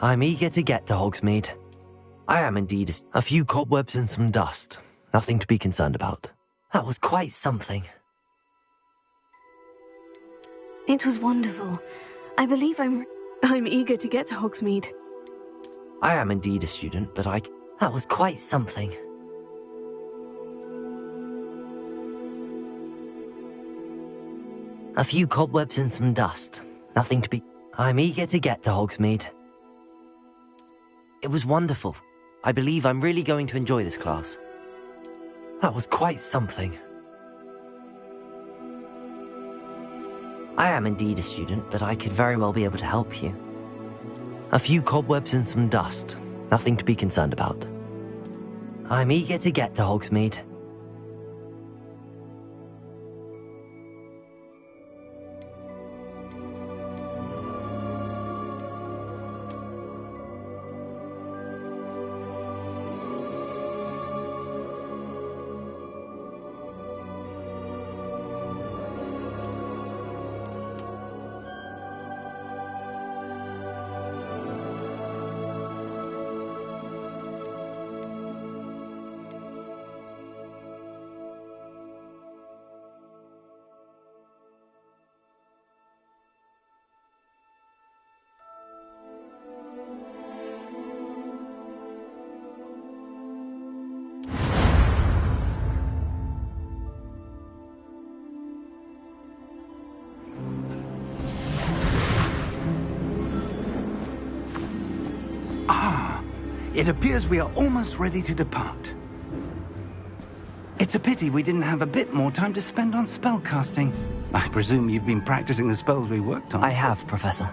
I'm eager to get to Hogsmeade. I am indeed. A few cobwebs and some dust. Nothing to be concerned about. That was quite something. It was wonderful. I believe I'm eager to get to Hogsmeade. I am indeed a student, but that was quite something. A few cobwebs and some dust. Nothing to be... I'm eager to get to Hogsmeade. It was wonderful. I believe I'm really going to enjoy this class. That was quite something. I am indeed a student, but I could very well be able to help you. A few cobwebs and some dust. Nothing to be concerned about. I'm eager to get to Hogsmeade. It appears we are almost ready to depart. It's a pity we didn't have a bit more time to spend on spellcasting. I presume you've been practicing the spells we worked on. I have, Professor.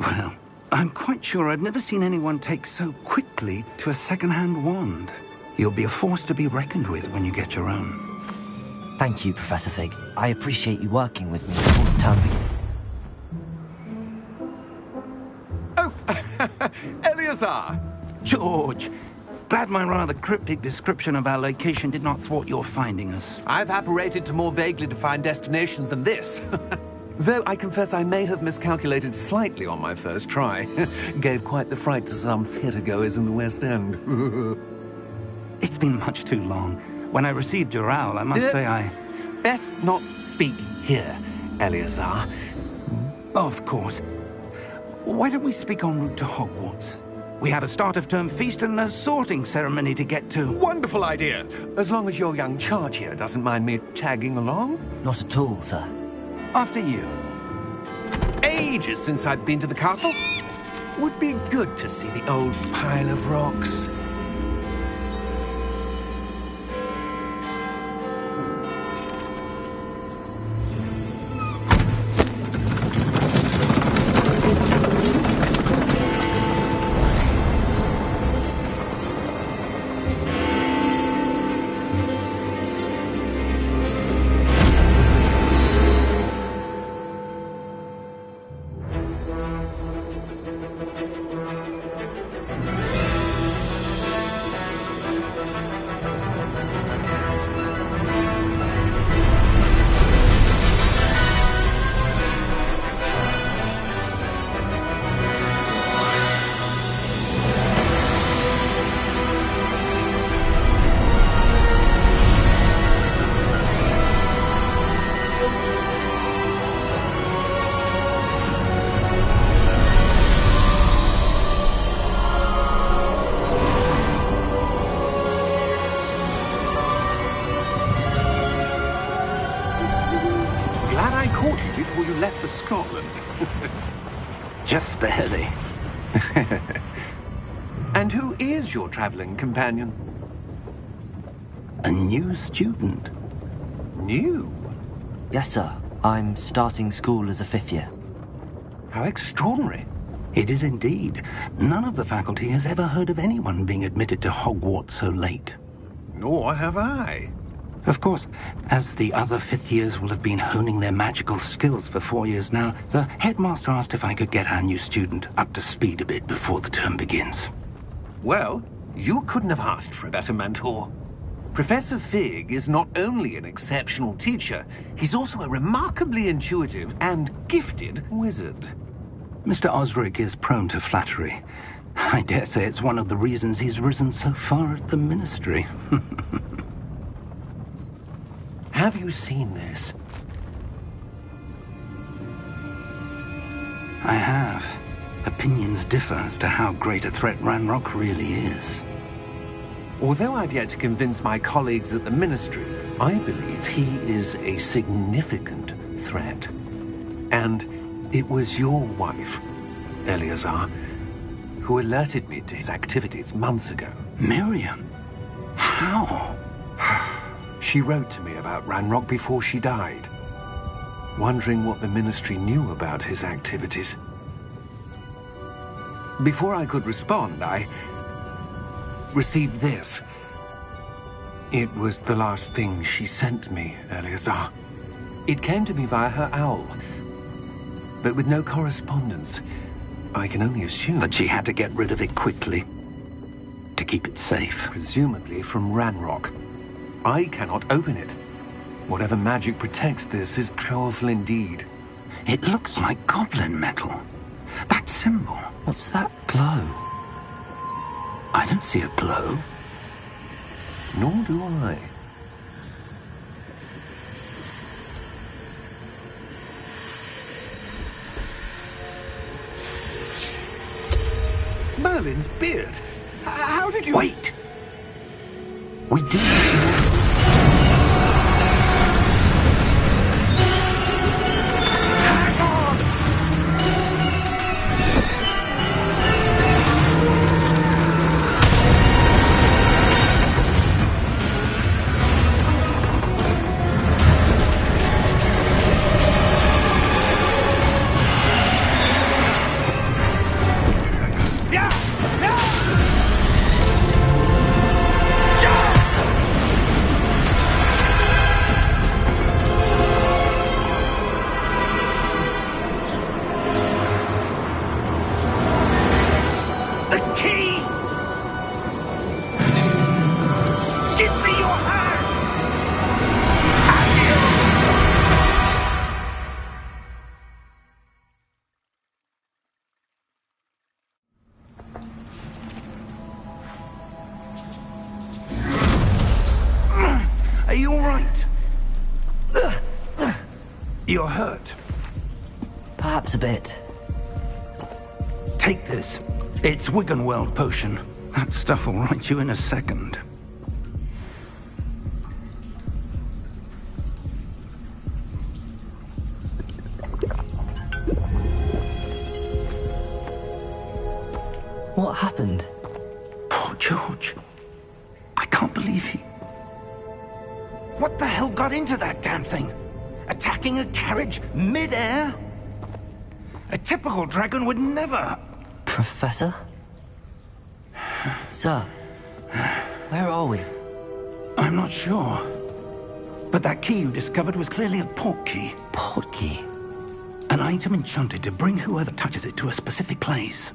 Well, I'm quite sure I've never seen anyone take so quickly to a second-hand wand. You'll be a force to be reckoned with when you get your own. Thank you, Professor Fig. I appreciate you working with me before the term begins. Oh, Eleazar! George, glad my rather cryptic description of our location did not thwart your finding us. I've apparated to more vaguely defined destinations than this. Though I confess I may have miscalculated slightly on my first try. Gave quite the fright to some theatre-goers in the West End. It's been much too long. When I received your owl, I must say I... Best not speak here, Eleazar. Of course. Why don't we speak en route to Hogwarts? We have a start-of-term feast and a sorting ceremony to get to. Wonderful idea! As long as your young charge here doesn't mind me tagging along. Not at all, sir. After you. Ages since I've been to the castle. Would be good to see the old pile of rocks. Before you left for Scotland. Just barely. And who is your traveling companion? A new student. New? Yes, sir. I'm starting school as a 5th year. How extraordinary. It is indeed. None of the faculty has ever heard of anyone being admitted to Hogwarts so late. Nor have I. Of course, as the other 5th years will have been honing their magical skills for 4 years now, the headmaster asked if I could get our new student up to speed a bit before the term begins. Well, you couldn't have asked for a better mentor. Professor Fig is not only an exceptional teacher, he's also a remarkably intuitive and gifted wizard. Mr. Osric is prone to flattery, I dare say it's one of the reasons he's risen so far at the Ministry. Have you seen this? I have. Opinions differ as to how great a threat Ranrock really is. Although I've yet to convince my colleagues at the Ministry, I believe he is a significant threat. And it was your wife, Eleazar, who alerted me to his activities months ago. Miriam? How? She wrote to me about Ranrock before she died, wondering what the Ministry knew about his activities. Before I could respond, I received this. It was the last thing she sent me, Eleazar. It came to me via her owl, but with no correspondence. I can only assume That she had to get rid of it quickly, to keep it safe. presumably from Ranrock. I cannot open it. Whatever magic protects this is powerful indeed. It looks like goblin metal. That symbol. What's that glow? I don't see a glow. Nor do I. Merlin's beard. How did you... Wait! We do need to... Are you all right? You're hurt. Perhaps a bit. Take this. It's Wiggenweld potion. That stuff will right you in a second. What happened? Poor George. I can't believe he... What the hell got into that damn thing? Attacking a carriage mid-air? A typical dragon would never... Professor? Sir, where are we? I'm not sure. But that key you discovered was clearly a port key. Port key? An item enchanted to bring whoever touches it to a specific place.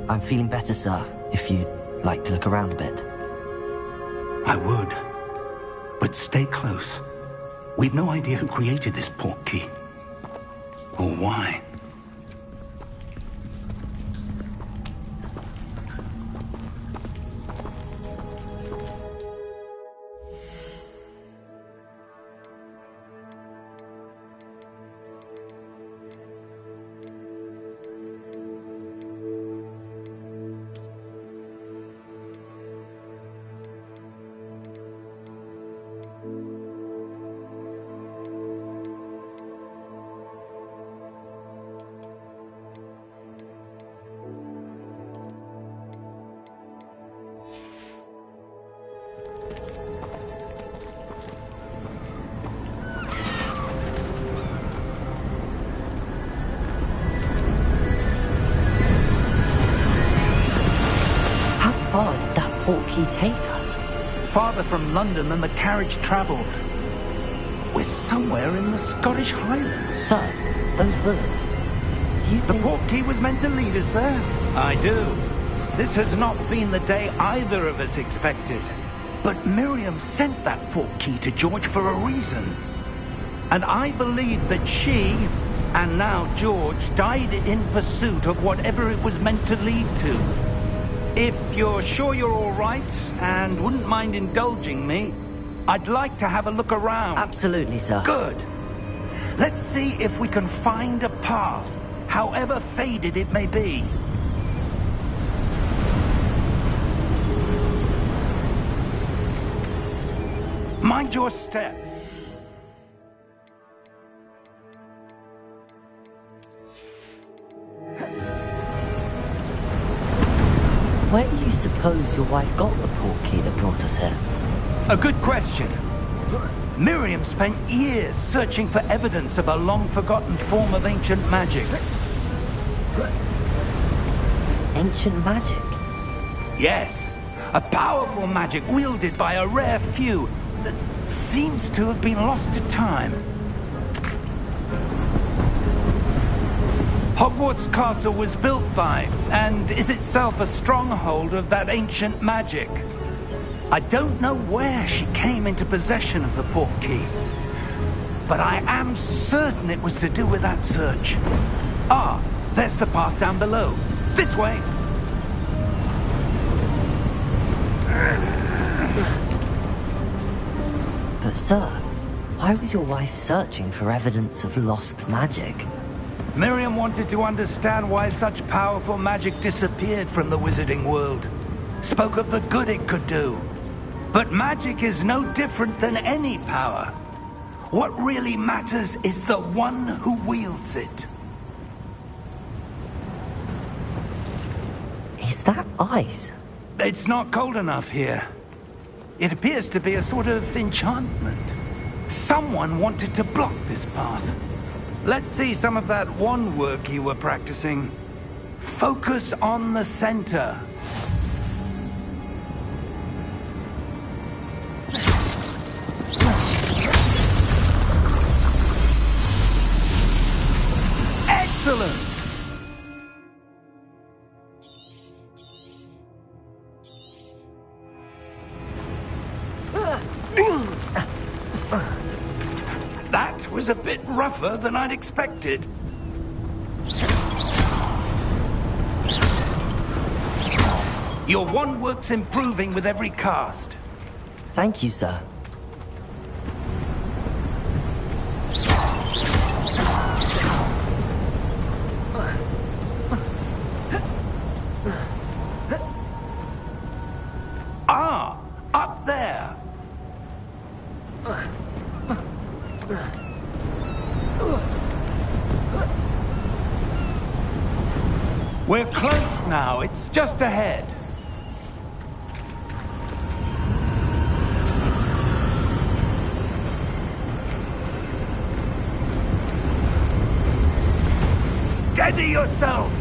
I'm feeling better, sir, if you'd like to look around a bit. I would. But stay close. We've no idea who created this port key. Or why. How far did that port key take us? Farther from London than the carriage travelled. We're somewhere in the Scottish Highlands. Sir, those ruins. Do you The think... port key was meant to lead us there? I do. This has not been the day either of us expected. But Miriam sent that port key to George for a reason. And I believe that she And now George died in pursuit of whatever it was meant to lead to. If you're sure you're all right and wouldn't mind indulging me, I'd like to have a look around. Absolutely, sir. Good. Let's see if we can find a path, however faded it may be. Mind your step. Where do you suppose your wife got the portkey that brought us here? A good question. Miriam spent years searching for evidence of a long-forgotten form of ancient magic. Ancient magic? Yes, a powerful magic wielded by a rare few that seems to have been lost to time. Hogwarts Castle was built by, and is itself a stronghold of that ancient magic. I don't know where she came into possession of the portkey, but I am certain it was to do with that search. Ah, there's the path down below. This way. But sir, why was your wife searching for evidence of lost magic? Miriam wanted to understand why such powerful magic disappeared from the wizarding world. Spoke of the good it could do. But magic is no different than any power. What really matters is the one who wields it. Is that ice? It's not cold enough here. It appears to be a sort of enchantment. Someone wanted to block this path. Let's see some of that wand work you were practicing. Focus on the center. Excellent! That was a bit rougher than I'd expected. Your wand work's improving with every cast. Thank you, sir. Ah, up there. We're close now. It's just ahead. Steady yourself!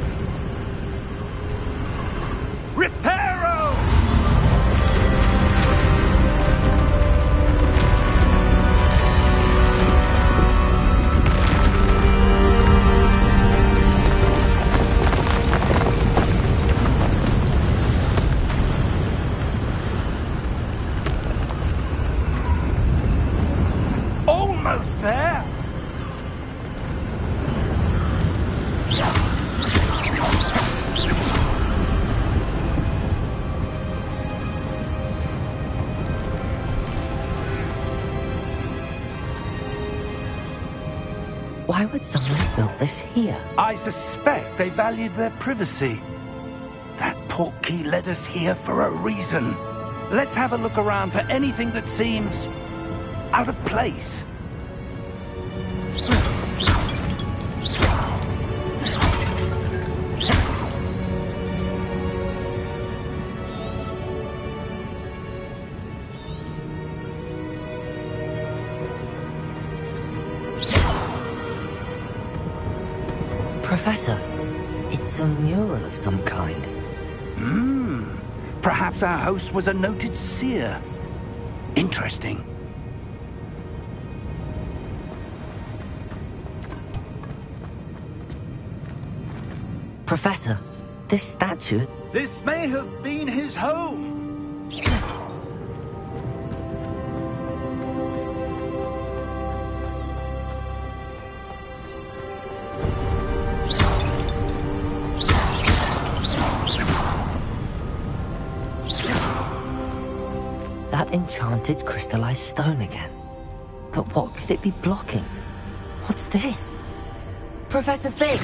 Reparo! Almost there! Why would someone have built this here? I suspect they valued their privacy. That portkey led us here for a reason. Let's have a look around for anything that seems out of place. Professor, it's a mural of some kind. Perhaps our host was a noted seer. Interesting. Professor, this statue... This may have been his home. that enchanted crystallized stone again. But what could it be blocking? What's this? Professor Fig!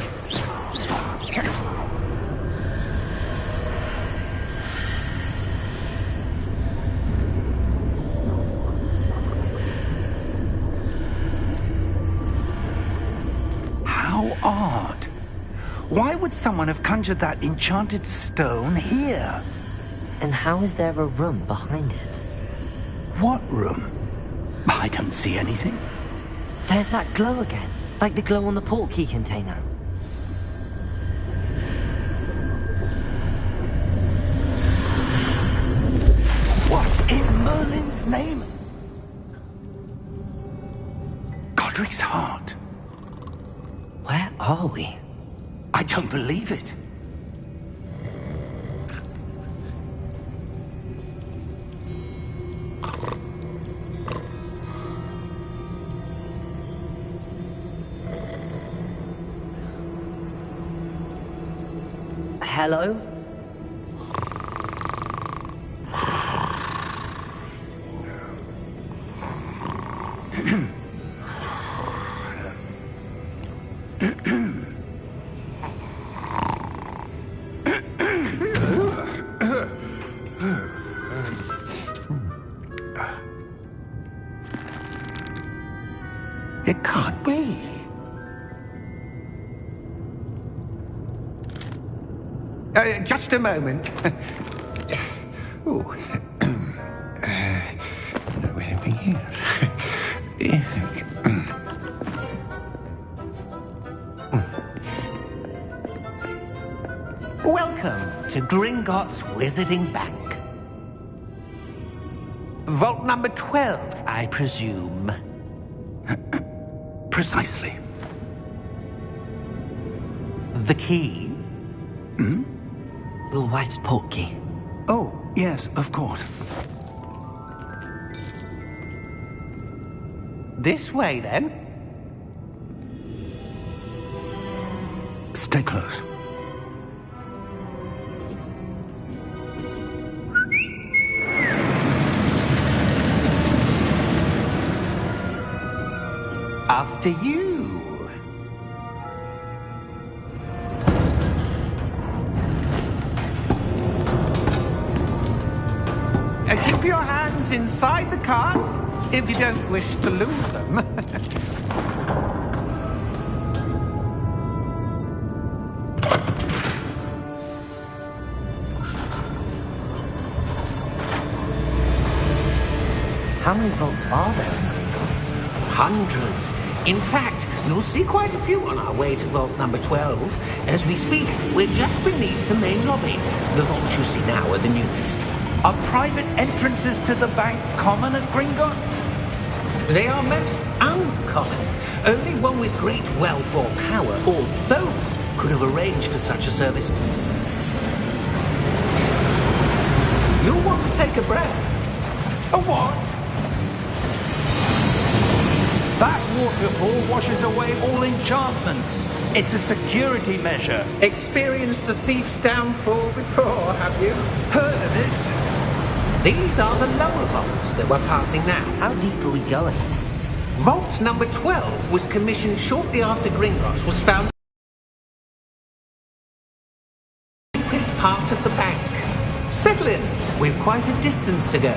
How odd. Why would someone have conjured that enchanted stone here? And how is there a room behind it? What room? I don't see anything. There's that glow again, like the glow on the portkey container. What in Merlin's name? Godric's heart. Where are we? I don't believe it. Hello? It can't be. Just a moment. Oh. Where are we here? Welcome to Gringotts Wizarding Bank. Vault number 12, I presume. Precisely. The key? Your wife's portkey. Oh, yes, of course. This way, then. Stay close. After you. Keep your hands inside the cart if you don't wish to lose them. How many vaults are there in Gringotts? Hundreds. In fact, you'll see quite a few on our way to vault number 12. As we speak, we're just beneath the main lobby. The vaults you see now are the newest. Are private entrances to the bank common at Gringotts? They are most uncommon. Only one with great wealth or power, or both, could have arranged for such a service. You'll want to take a breath. A what? That waterfall washes away all enchantments. It's a security measure. Experienced the thief's downfall before, have you? Heard of it? These are the lower vaults that we're passing now. How deep are we going? Vault number 12 was commissioned shortly after Gringotts was found in the deepest part of the bank. Settle in. We've quite a distance to go.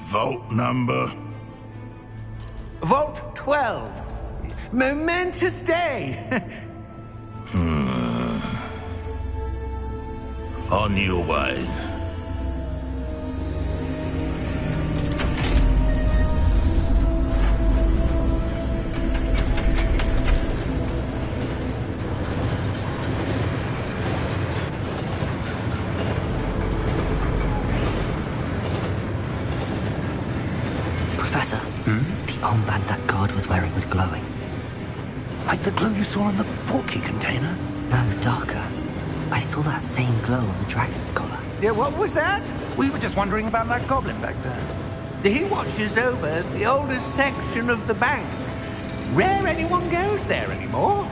Vault number? Vault 12. Momentous day. On your way. Professor, the armband that guard was wearing was glowing. Like the glow you saw in the portkey container? No, darker. I saw that same glow on the dragon's collar. Yeah, what was that? We were just wondering about that goblin back there. He watches over the oldest section of the bank. Rare anyone goes there anymore.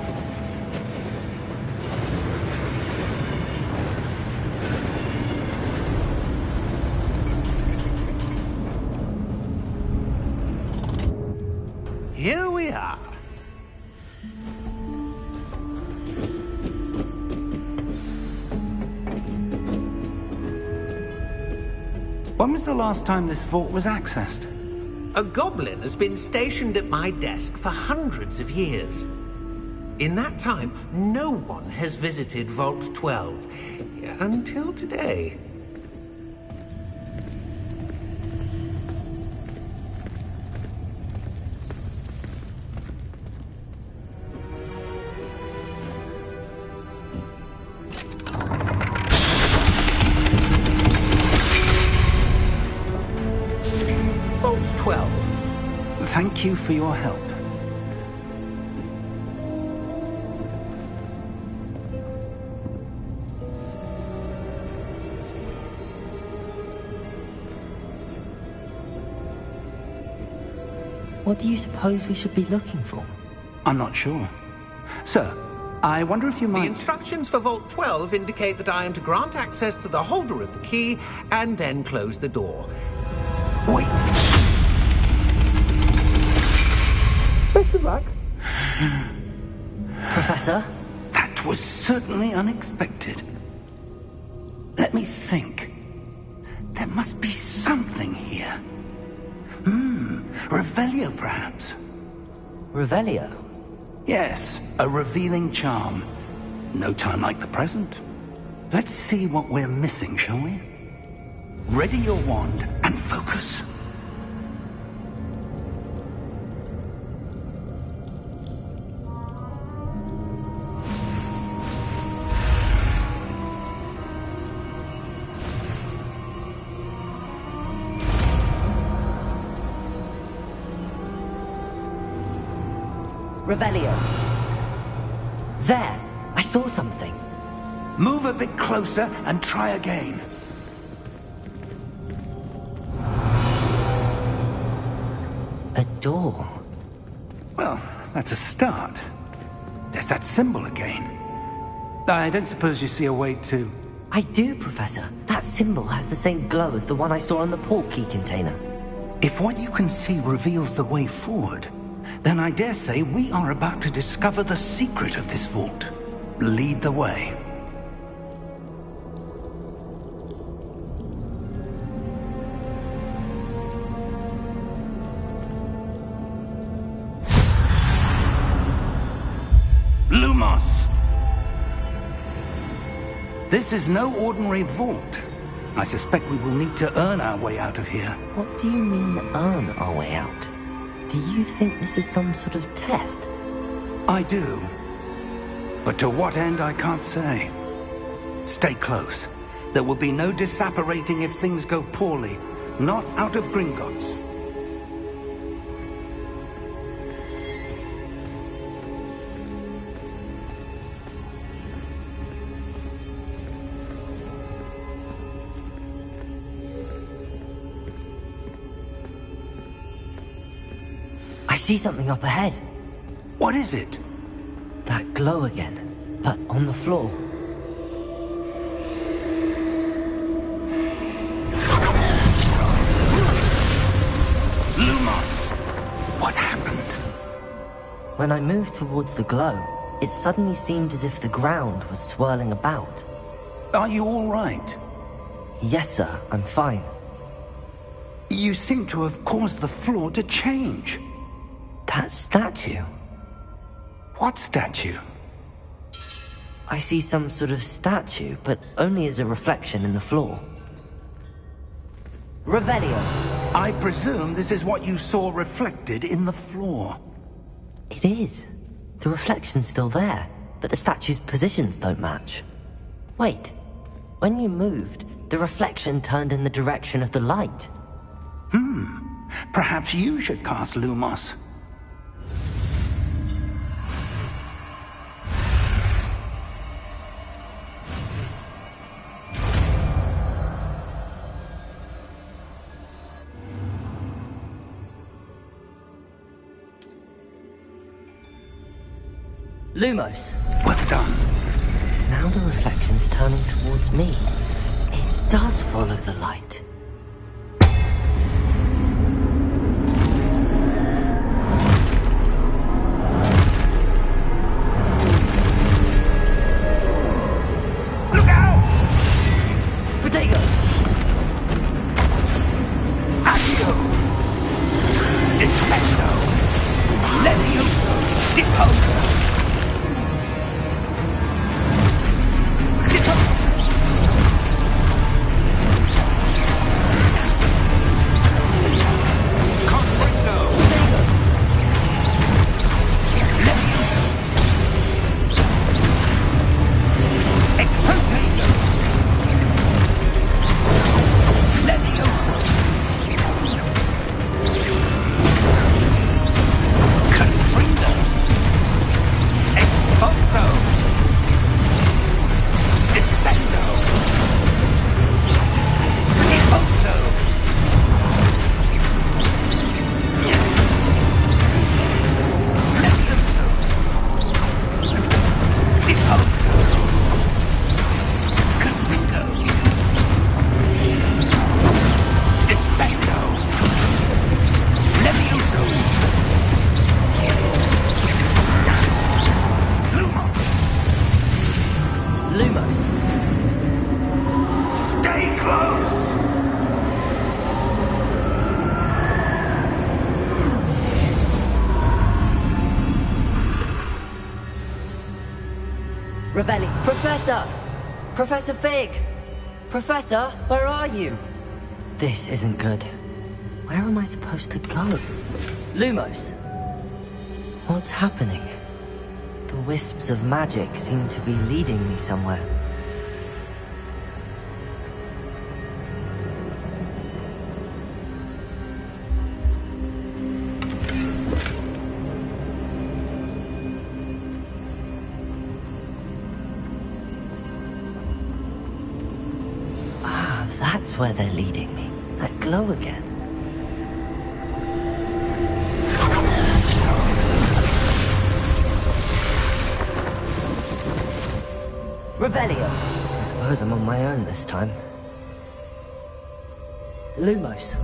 Here we are. When was the last time this vault was accessed? A goblin has been stationed at my desk for hundreds of years. In that time, no one has visited Vault 12 until today. Vault 12. Thank you for your help. What do you suppose we should be looking for? I'm not sure. Sir, I wonder if you The might... instructions for Vault 12 indicate that I am to grant access to the holder of the key and then close the door. Wait! Best of luck. Professor? That was certainly unexpected. Let me think. There must be something here. Revelio, perhaps? Revelio? Yes, a revealing charm. No time like the present. Let's see what we're missing, shall we? Ready your wand and focus. Revelio. There! I saw something. Move a bit closer and try again. A door. Well, that's a start. There's that symbol again. I don't suppose you see a way to... I do, Professor. That symbol has the same glow as the one I saw on the port key container. If what you can see reveals the way forward, then I dare say we are about to discover the secret of this vault. Lead the way. Lumos! This is no ordinary vault. I suspect we will need to earn our way out of here. What do you mean, earn our way out? Do you think this is some sort of test? I do. But to what end, I can't say. Stay close. There will be no disapparating if things go poorly. Not out of Gringotts. I see something up ahead. What is it? That glow again, but on the floor. Lumos! What happened? When I moved towards the glow, it suddenly seemed as if the ground was swirling about. Are you all right? Yes, sir, I'm fine. You seem to have caused the floor to change. That statue? What statue? I see some sort of statue, but only as a reflection in the floor. Revelio! I presume this is what you saw reflected in the floor. It is. The reflection's still there, but the statue's positions don't match. Wait. When you moved, the reflection turned in the direction of the light. Perhaps you should cast Lumos. Lumos. Well done. Now the reflection's turning towards me. It does follow the light. Look out! Potato! Accio! Defendo! Levioso! Deposo! Deposo! Confringo! Levioso! Exultate! Levioso! Confringo! Expulso! Descendo! Deposo! Levioso! Deposo! Confringo! Descendo! Levioso! Lumos! Lumos. Stay close! Ravelli. Professor! Professor Fig! Professor, where are you? This isn't good. Where am I supposed to go? Lumos. What's happening? The wisps of magic seem to be leading me somewhere. Ah, that's where they're leading me. That glow again. Revelio. I suppose I'm on my own this time. Lumos.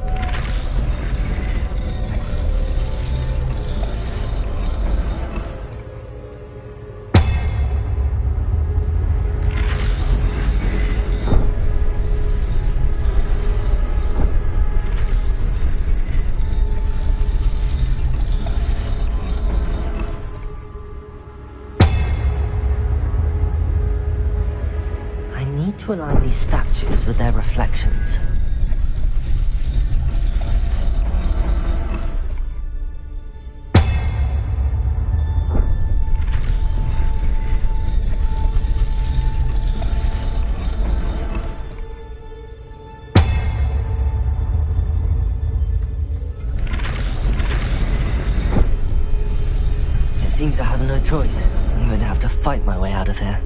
To align these statues with their reflections. It seems I have no choice. I'm going to have to fight my way out of here.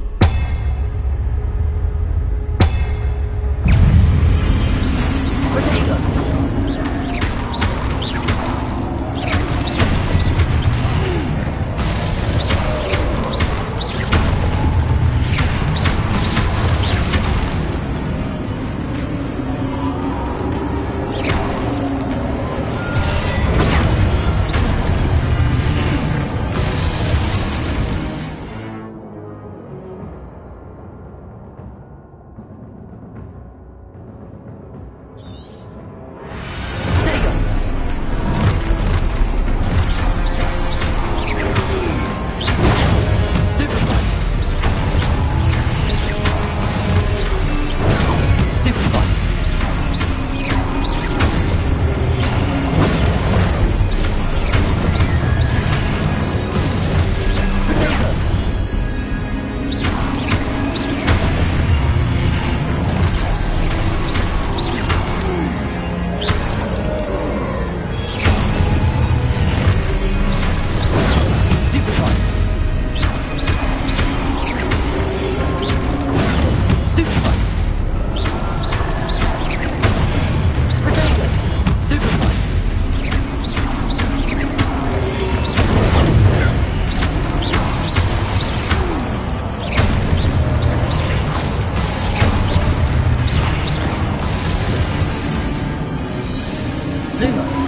Lumos.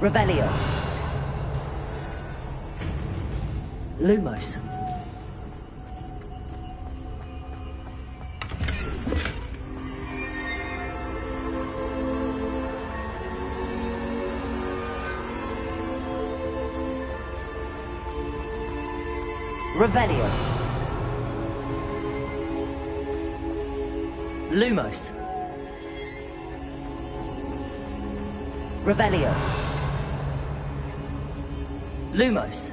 Revelio. Lumos. Revelio. Lumos. Revelio. Lumos.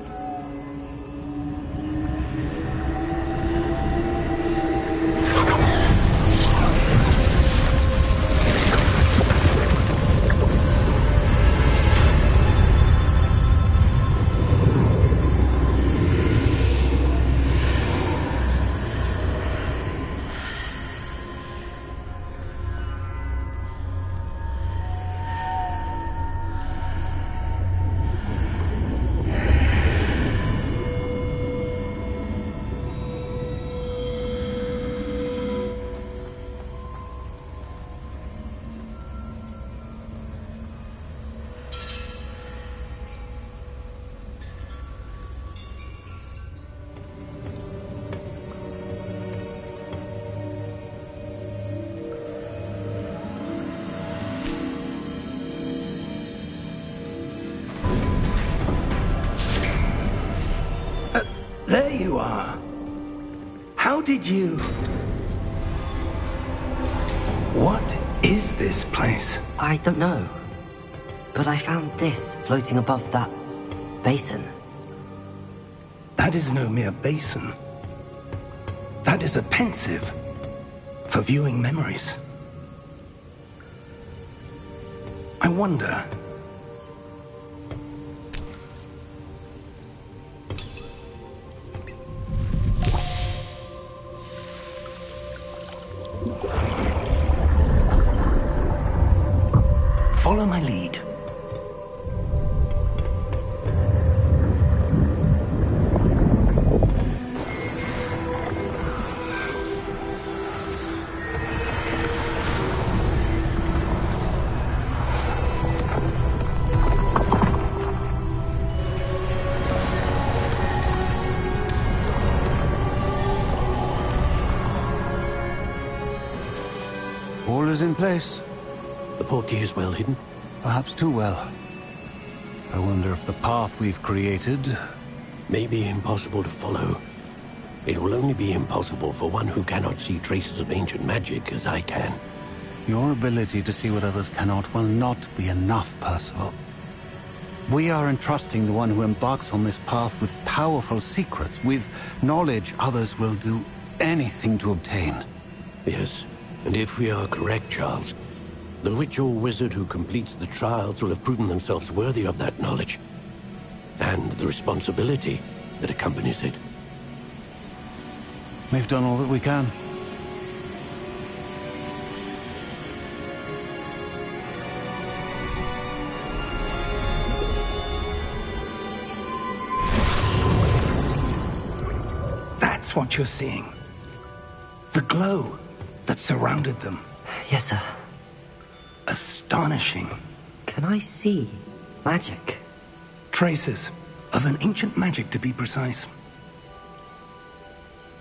There you are. How did you... What is this place? I don't know. But I found this floating above that basin. That is no mere basin. That is a pensive for viewing memories. I wonder... Follow my lead. All is in place. The portkey is well hidden? Perhaps too well. I wonder if the path we've created... May be impossible to follow. It will only be impossible for one who cannot see traces of ancient magic as I can. Your ability to see what others cannot will not be enough, Percival. We are entrusting the one who embarks on this path with powerful secrets, with knowledge others will do anything to obtain. Yes, and if we are correct, Charles, the witch or wizard who completes the trials will have proven themselves worthy of that knowledge, and the responsibility that accompanies it. We've done all that we can. That's what you're seeing. The glow that surrounded them. Yes, sir. Astonishing. Can I see magic? Traces of an ancient magic, to be precise.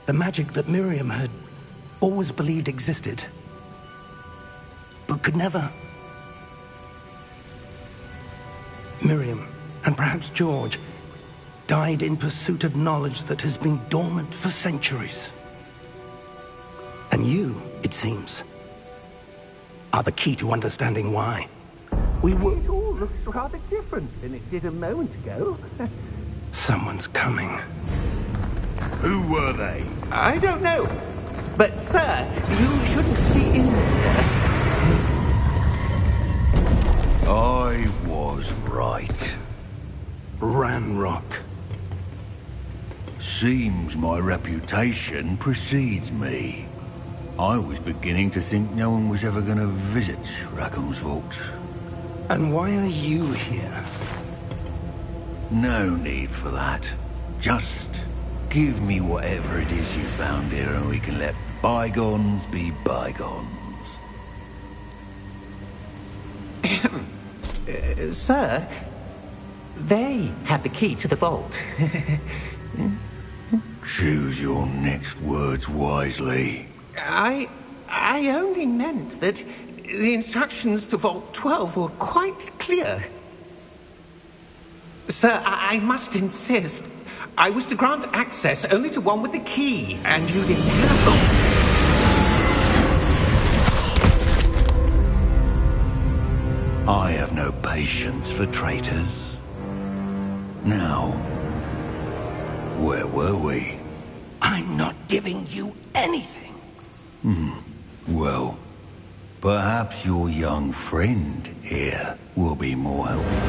The magic that Miriam had always believed existed, but could never. Miriam, and perhaps George, died in pursuit of knowledge that has been dormant for centuries. And you, it seems, are the key to understanding why. We were... It all looks rather different than it did a moment ago. Someone's coming. Who were they? I don't know. But, sir, you shouldn't be in here. I was right. Ranrock. Seems my reputation precedes me. I was beginning to think no one was ever going to visit Rackham's Vault. And why are you here? No need for that. Just give me whatever it is you found here and we can let bygones be bygones. Sir, they had the key to the vault. Choose your next words wisely. I only meant that the instructions to Vault 12 were quite clear. Sir, I must insist. I was to grant access only to one with the key, and you didn't have them. I have no patience for traitors. Now, where were we? I'm not giving you anything. Well, perhaps your young friend here will be more helpful.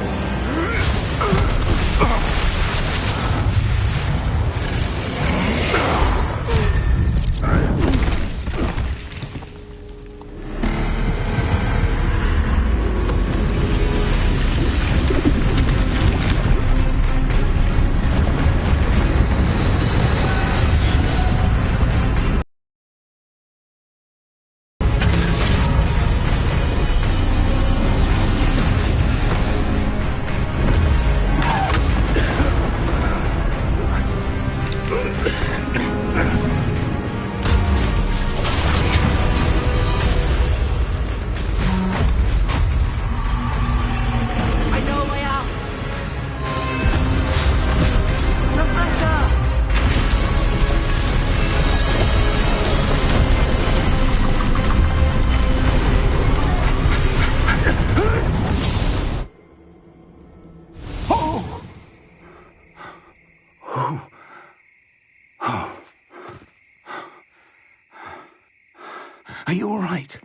Are you all right?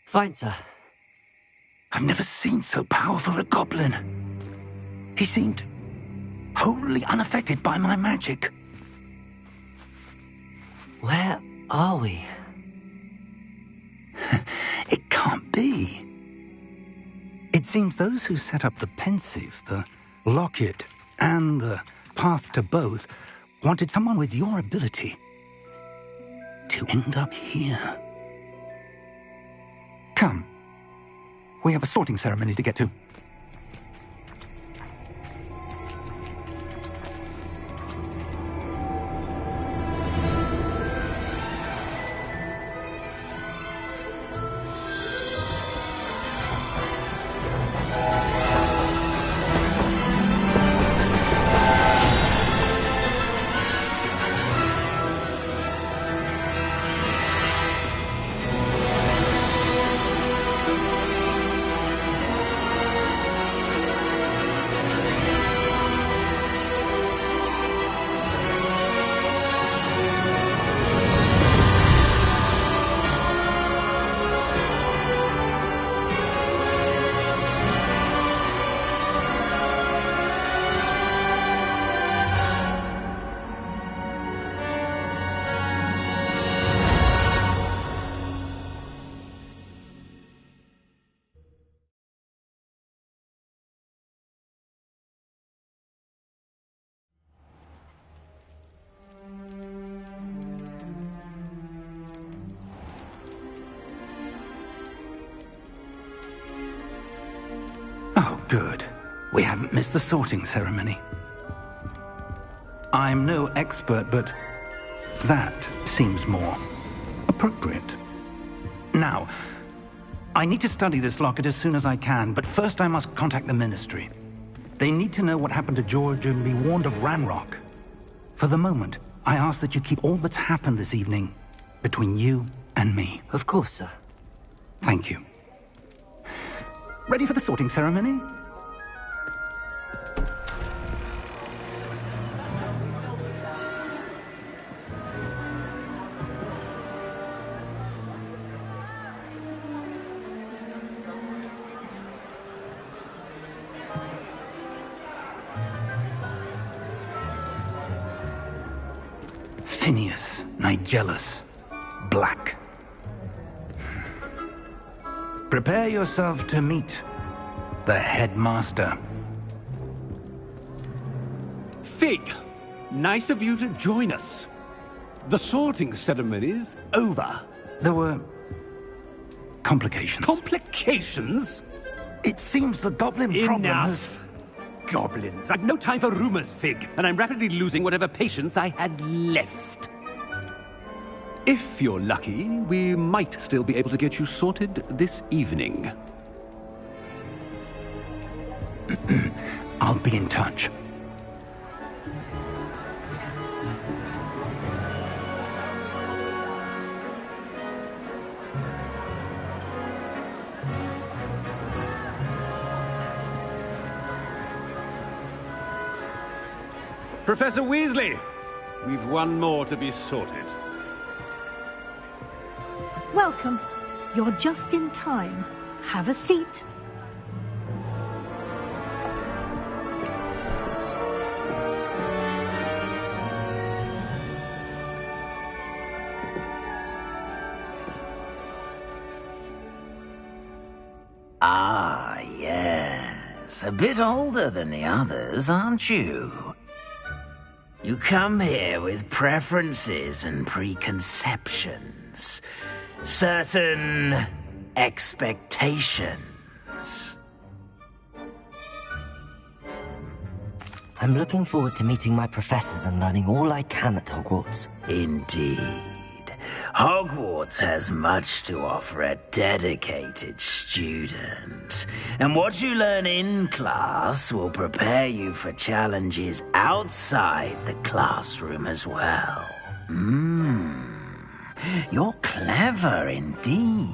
Fine, sir. I've never seen so powerful a goblin. He seemed wholly unaffected by my magic. Where are we? It can't be. It seems those who set up the pensive, the locket, and the path to both wanted someone with your ability to end up here. Come. We have a sorting ceremony to get to. Oh, good. We haven't missed the sorting ceremony. I'm no expert, but that seems more appropriate. Now, I need to study this locket as soon as I can, but first I must contact the Ministry. They need to know what happened to George and be warned of Ranrock. For the moment, I ask that you keep all that's happened this evening between you and me. Of course, sir. Thank you. Ready for the sorting ceremony? Phineas, Nigellus, Black. Prepare yourself to meet the headmaster. Fig, nice of you to join us. The sorting ceremony's over. There were complications. Complications? It seems the goblin problem has... Enough! Goblins. I've no time for rumors, Fig, and I'm rapidly losing whatever patience I had left. If you're lucky, we might still be able to get you sorted this evening. I'll be in touch. Professor Weasley, we've one more to be sorted. Welcome. You're just in time. Have a seat. Ah, yes. A bit older than the others, aren't you? You come here with preferences and preconceptions. Certain expectations. I'm looking forward to meeting my professors and learning all I can at Hogwarts. Indeed. Hogwarts has much to offer a dedicated student. And what you learn in class will prepare you for challenges outside the classroom as well. You're clever indeed.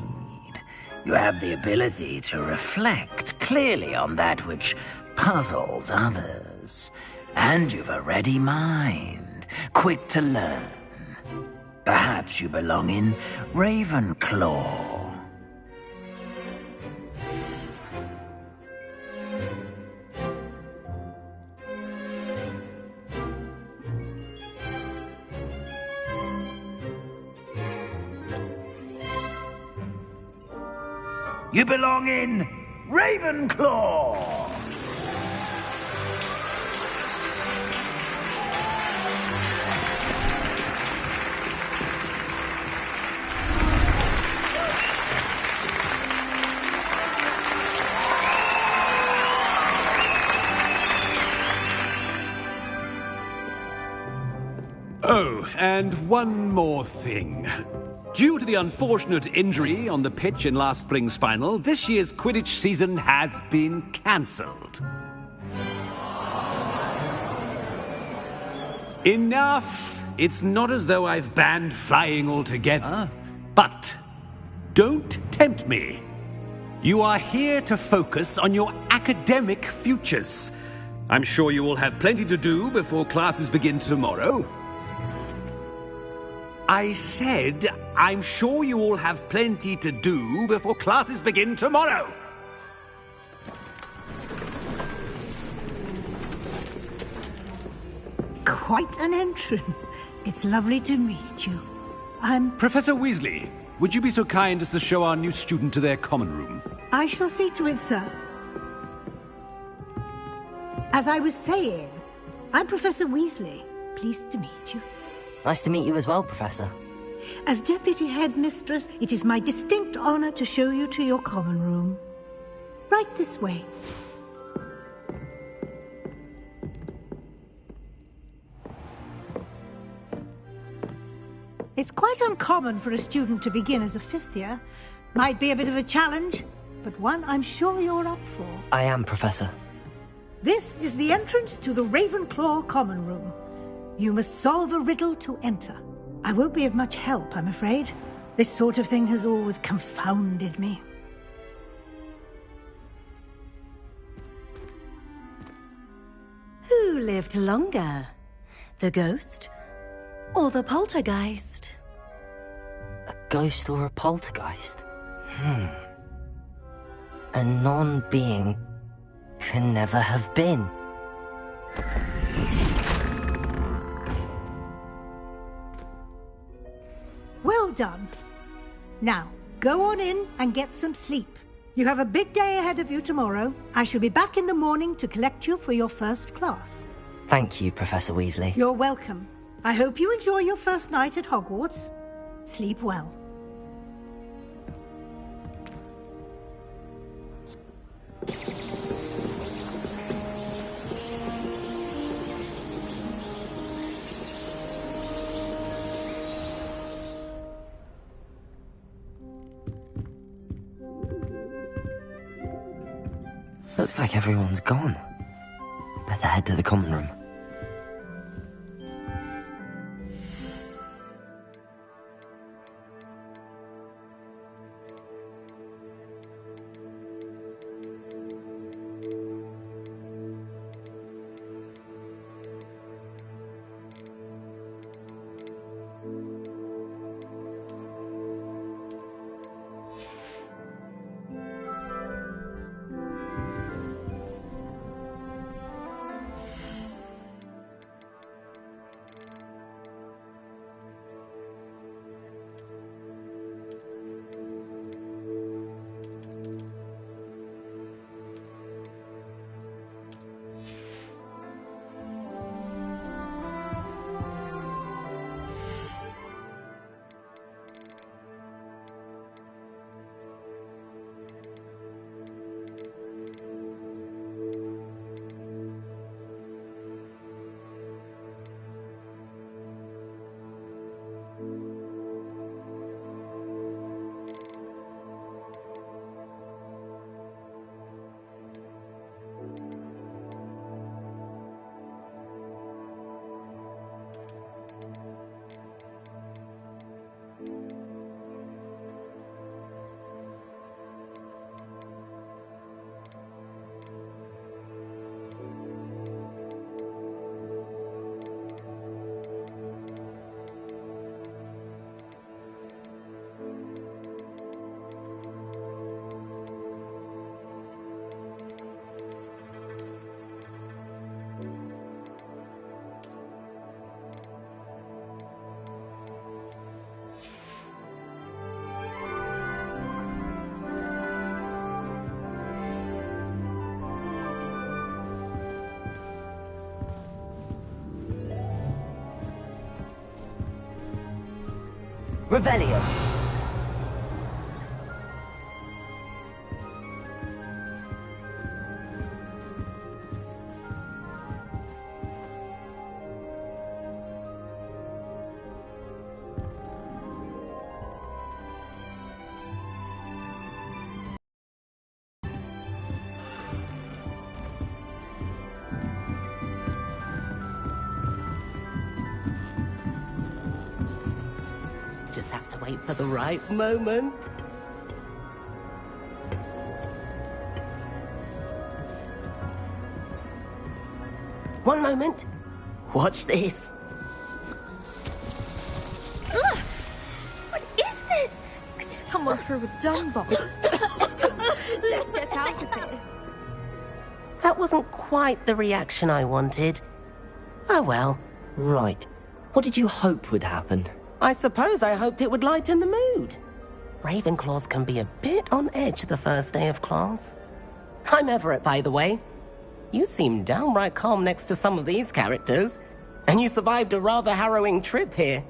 You have the ability to reflect clearly on that which puzzles others. And you've a ready mind, quick to learn. Perhaps you belong in Ravenclaw. You belong in Ravenclaw! Oh, and one more thing. Due to the unfortunate injury on the pitch in last spring's final, this year's Quidditch season has been cancelled. Enough! It's not as though I've banned flying altogether. But don't tempt me. You are here to focus on your academic futures. I'm sure you will have plenty to do before classes begin tomorrow. I said, I'm sure you all have plenty to do before classes begin tomorrow. Quite an entrance. It's lovely to meet you. I'm... Professor Weasley, would you be so kind as to show our new student to their common room? I shall see to it, sir. As I was saying, I'm Professor Weasley. Pleased to meet you. Nice to meet you as well, Professor. As Deputy Headmistress, it is my distinct honor to show you to your common room. Right this way. It's quite uncommon for a student to begin as a fifth year. Might be a bit of a challenge, but one I'm sure you're up for. I am, Professor. This is the entrance to the Ravenclaw common room. You must solve a riddle to enter. I won't be of much help, I'm afraid. This sort of thing has always confounded me. Who lived longer? The ghost or the poltergeist? A ghost or a poltergeist? A non-being can never have been. Well done. Now, go on in and get some sleep. You have a big day ahead of you tomorrow. I shall be back in the morning to collect you for your first class. Thank you, Professor Weasley. You're welcome. I hope you enjoy your first night at Hogwarts. Sleep well. Looks like everyone's gone. Better head to the common room. Revelio. Just have to wait for the right moment. One moment. Watch this. Ugh! What is this? Someone threw a dung bomb. Let's get out of here. That wasn't quite the reaction I wanted. Oh well. Right. What did you hope would happen? I suppose I hoped it would lighten the mood. Ravenclaws can be a bit on edge the first day of class. I'm Everett, by the way. You seem downright calm next to some of these characters, and you survived a rather harrowing trip here.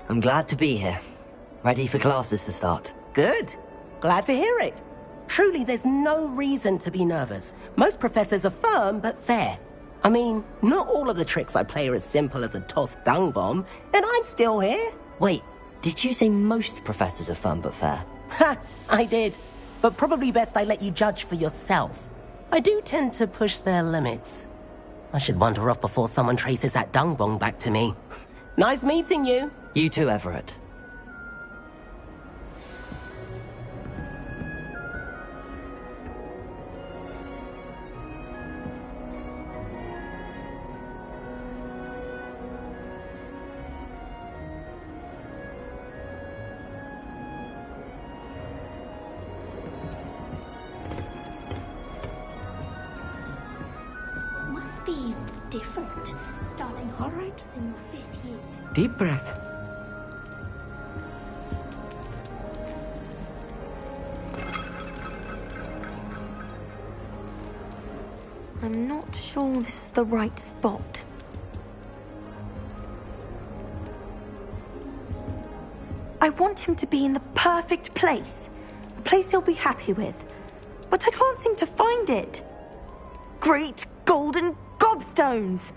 I'm glad to be here. Ready for classes to start. Good. Glad to hear it. Truly, there's no reason to be nervous. Most professors are firm but fair. I mean, not all of the tricks I play are as simple as a tossed dung bomb, and I'm still here. Wait, did you say most professors are fun but fair? Ha, I did. But probably best I let you judge for yourself. I do tend to push their limits. I should wander off before someone traces that dung bomb back to me. Nice meeting you. You too, Everett. Be different, starting Hogwarts in your 5th year. Deep breath. I'm not sure this is the right spot. I want him to be in the perfect place. A place he'll be happy with. But I can't seem to find it. Great golden gobstones!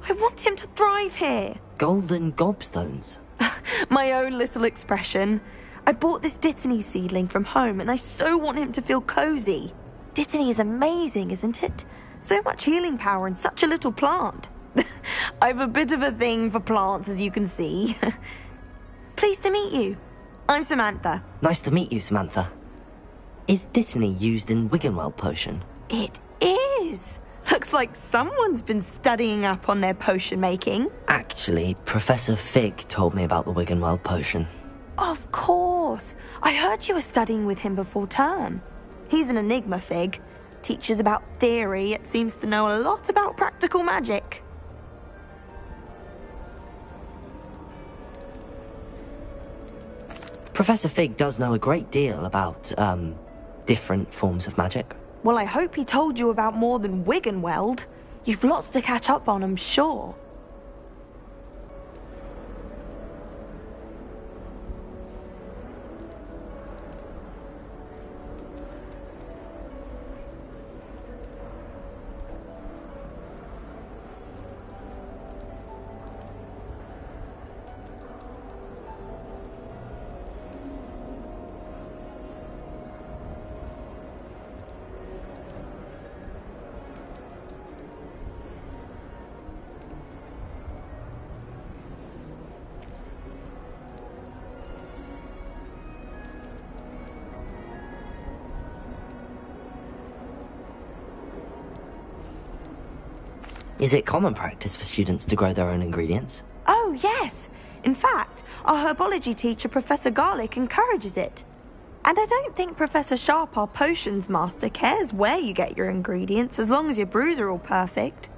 I want him to thrive here. Golden gobstones? My own little expression. I bought this Dittany seedling from home and I so want him to feel cozy. Dittany is amazing, isn't it? So much healing power in such a little plant. I've a bit of a thing for plants, as you can see. Pleased to meet you. I'm Samantha. Nice to meet you, Samantha. Is Dittany used in Wiggenweld potion? It is. Looks like someone's been studying up on their potion making. Actually, Professor Fig told me about the Wiggenweld potion. Of course. I heard you were studying with him before term. He's an enigma, Fig. Teaches about theory, yet seems to know a lot about practical magic. Professor Fig does know a great deal about, different forms of magic. Well, I hope he told you about more than Wiggenweld. You've lots to catch up on, I'm sure. Is it common practice for students to grow their own ingredients? Oh, yes. In fact, our herbology teacher, Professor Garlick, encourages it. And I don't think Professor Sharp, our potions master, cares where you get your ingredients, as long as your brews are all perfect.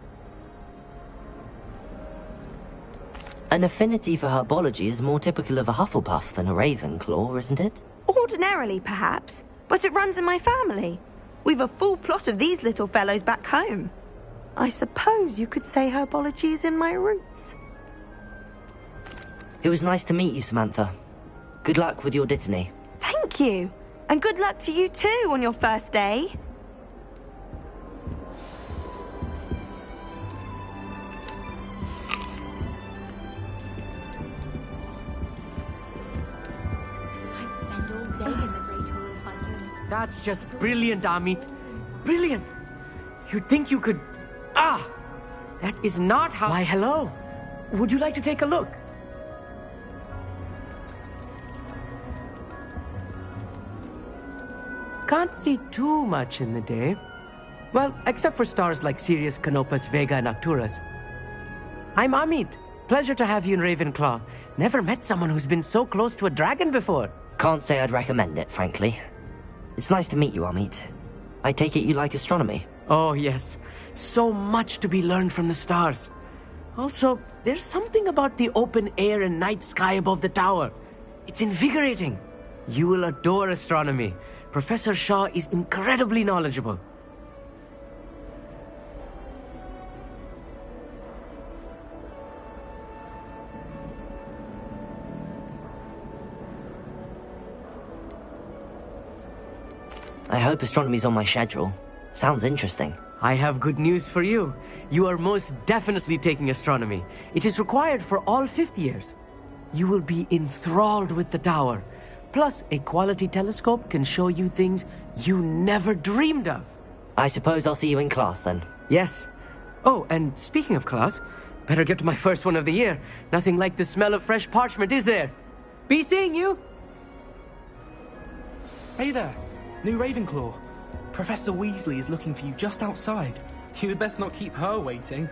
An affinity for herbology is more typical of a Hufflepuff than a Ravenclaw, isn't it? Ordinarily, perhaps, but it runs in my family. We've a full plot of these little fellows back home. I suppose you could say herbology is in my roots. It was nice to meet you, Samantha. Good luck with your Dittany. Thank you. And good luck to you too on your first day. I'd spend all day in the Great Hall if I could. That's just brilliant, Amit. Brilliant. You'd think you could... Ah! That is not how... Why, hello. Would you like to take a look? Can't see too much in the day. Well, except for stars like Sirius, Canopus, Vega, and Arcturus. I'm Amit. Pleasure to have you in Ravenclaw. Never met someone who's been so close to a dragon before. Can't say I'd recommend it, frankly. It's nice to meet you, Amit. I take it you like astronomy? Oh, yes. So much to be learned from the stars. Also, there's something about the open air and night sky above the tower. It's invigorating. You will adore astronomy. Professor Shaw is incredibly knowledgeable. I hope astronomy's on my schedule. Sounds interesting. I have good news for you. You are most definitely taking astronomy. It is required for all 5th years. You will be enthralled with the tower. Plus, a quality telescope can show you things you never dreamed of. I suppose I'll see you in class then. Yes. Oh, and speaking of class, better get to my first one of the year. Nothing like the smell of fresh parchment, is there? Be seeing you! Hey there, new Ravenclaw. Professor Weasley is looking for you just outside. You had best not keep her waiting.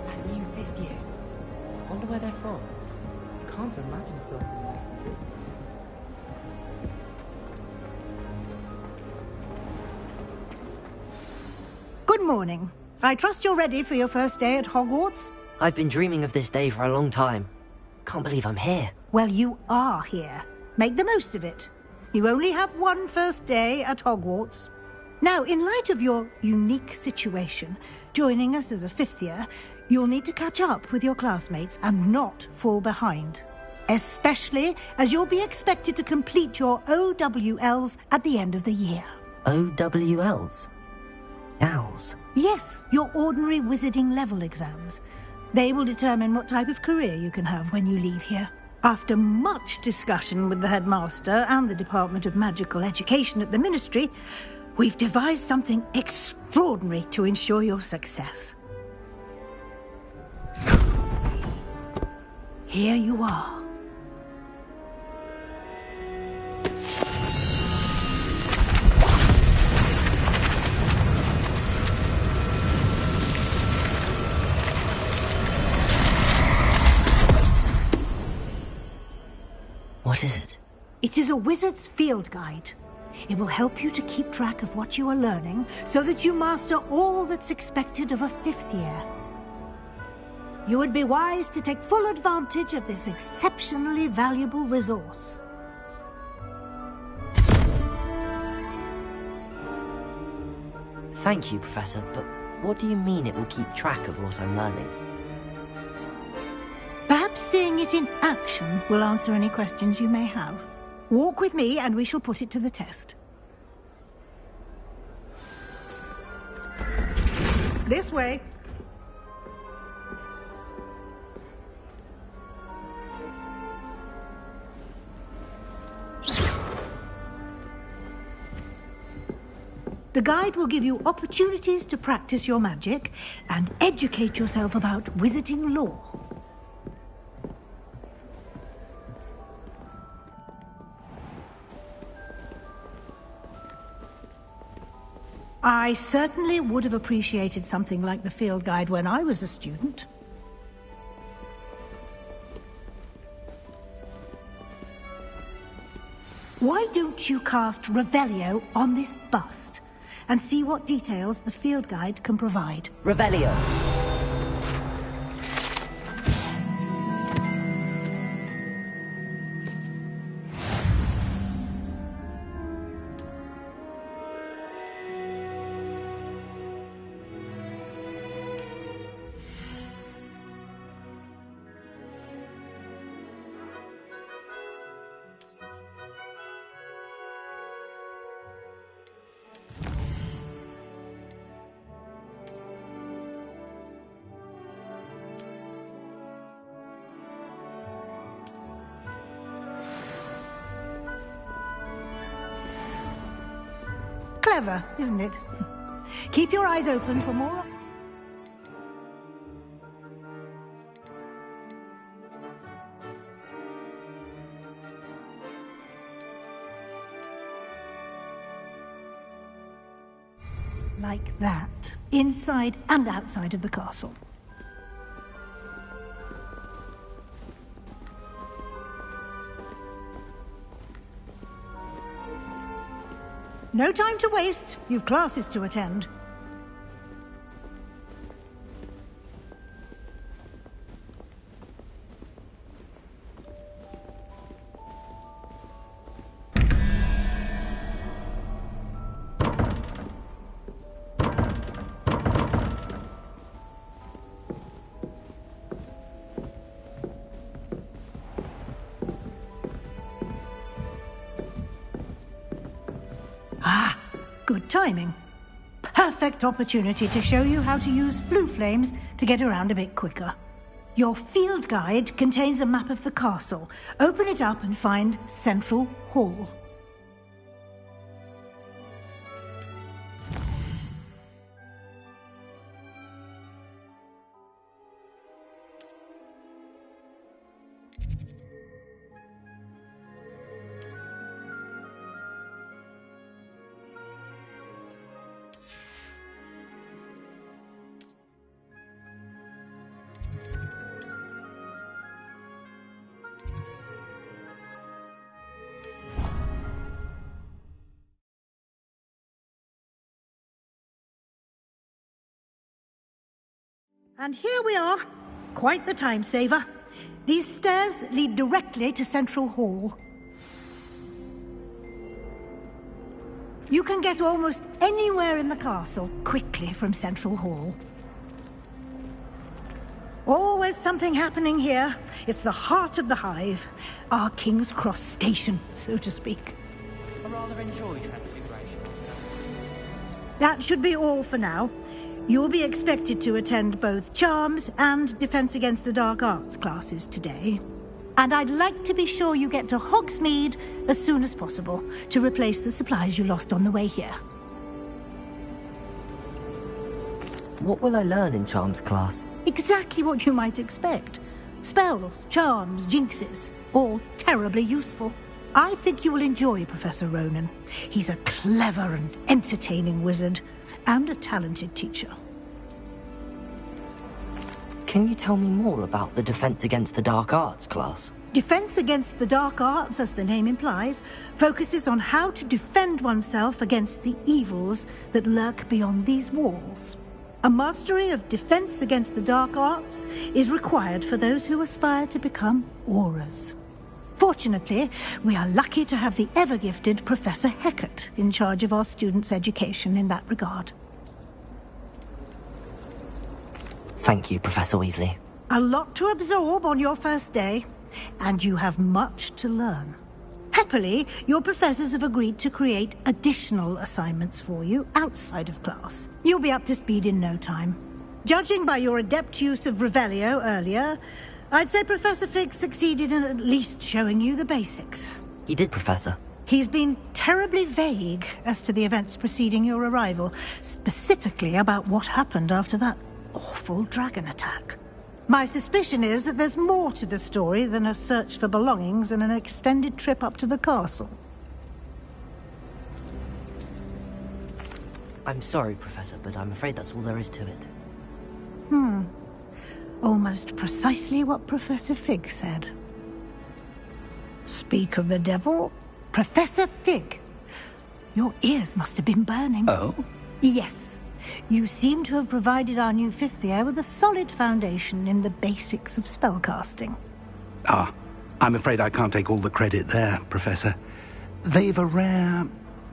That new 5th year. Wonder where they're from. Can't imagine so. Good morning. I trust you're ready for your first day at Hogwarts? I've been dreaming of this day for a long time. Can't believe I'm here. Well, you are here. Make the most of it. You only have one first day at Hogwarts. Now, in light of your unique situation, joining us as a 5th year, you'll need to catch up with your classmates and not fall behind. Especially as you'll be expected to complete your OWLs at the end of the year. OWLs? Owls? Yes, your ordinary wizarding level exams. They will determine what type of career you can have when you leave here. After much discussion with the headmaster and the Department of Magical Education at the Ministry, we've devised something extraordinary to ensure your success. Here you are. What is it? It is a wizard's field guide. It will help you to keep track of what you are learning so that you master all that's expected of a 5th year. You would be wise to take full advantage of this exceptionally valuable resource. Thank you, Professor, but what do you mean it will keep track of what I'm learning? Perhaps seeing it in action will answer any questions you may have. Walk with me and we shall put it to the test. This way. The guide will give you opportunities to practice your magic and educate yourself about wizarding lore. I certainly would have appreciated something like the field guide when I was a student. Why don't you cast Revelio on this bust and see what details the field guide can provide? Revelio. Clever, isn't it? Keep your eyes open for more. Like that, inside and outside of the castle. No time to waste. You've classes to attend. Good timing. Perfect opportunity to show you how to use flue flames to get around a bit quicker. Your field guide contains a map of the castle. Open it up and find Central Hall. And here we are. Quite the time saver. These stairs lead directly to Central Hall. You can get almost anywhere in the castle quickly from Central Hall. Always something happening here. It's the heart of the hive. Our King's Cross station, so to speak. I rather enjoy Transfiguration. That should be all for now. You'll be expected to attend both Charms and Defense Against the Dark Arts classes today. And I'd like to be sure you get to Hogsmeade as soon as possible to replace the supplies you lost on the way here. What will I learn in Charms class? Exactly what you might expect. Spells, charms, jinxes, all terribly useful. I think you will enjoy Professor Ronan. He's a clever and entertaining wizard, and a talented teacher. Can you tell me more about the Defense Against the Dark Arts class? Defense Against the Dark Arts, as the name implies, focuses on how to defend oneself against the evils that lurk beyond these walls. A mastery of Defense Against the Dark Arts is required for those who aspire to become Aurors. Fortunately, we are lucky to have the ever-gifted Professor Hecat in charge of our students' education in that regard. Thank you, Professor Weasley. A lot to absorb on your first day, and you have much to learn. Happily, your professors have agreed to create additional assignments for you outside of class. You'll be up to speed in no time. Judging by your adept use of Revelio earlier, I'd say Professor Fig succeeded in at least showing you the basics. He did, Professor. He's been terribly vague as to the events preceding your arrival, specifically about what happened after that awful dragon attack. My suspicion is that there's more to the story than a search for belongings and an extended trip up to the castle. I'm sorry, Professor, but I'm afraid that's all there is to it. Almost precisely what Professor Fig said. Speak of the devil, Professor Fig. Your ears must have been burning. Oh? Yes. You seem to have provided our new fifth year with a solid foundation in the basics of spellcasting. I'm afraid I can't take all the credit there, Professor. They've a rare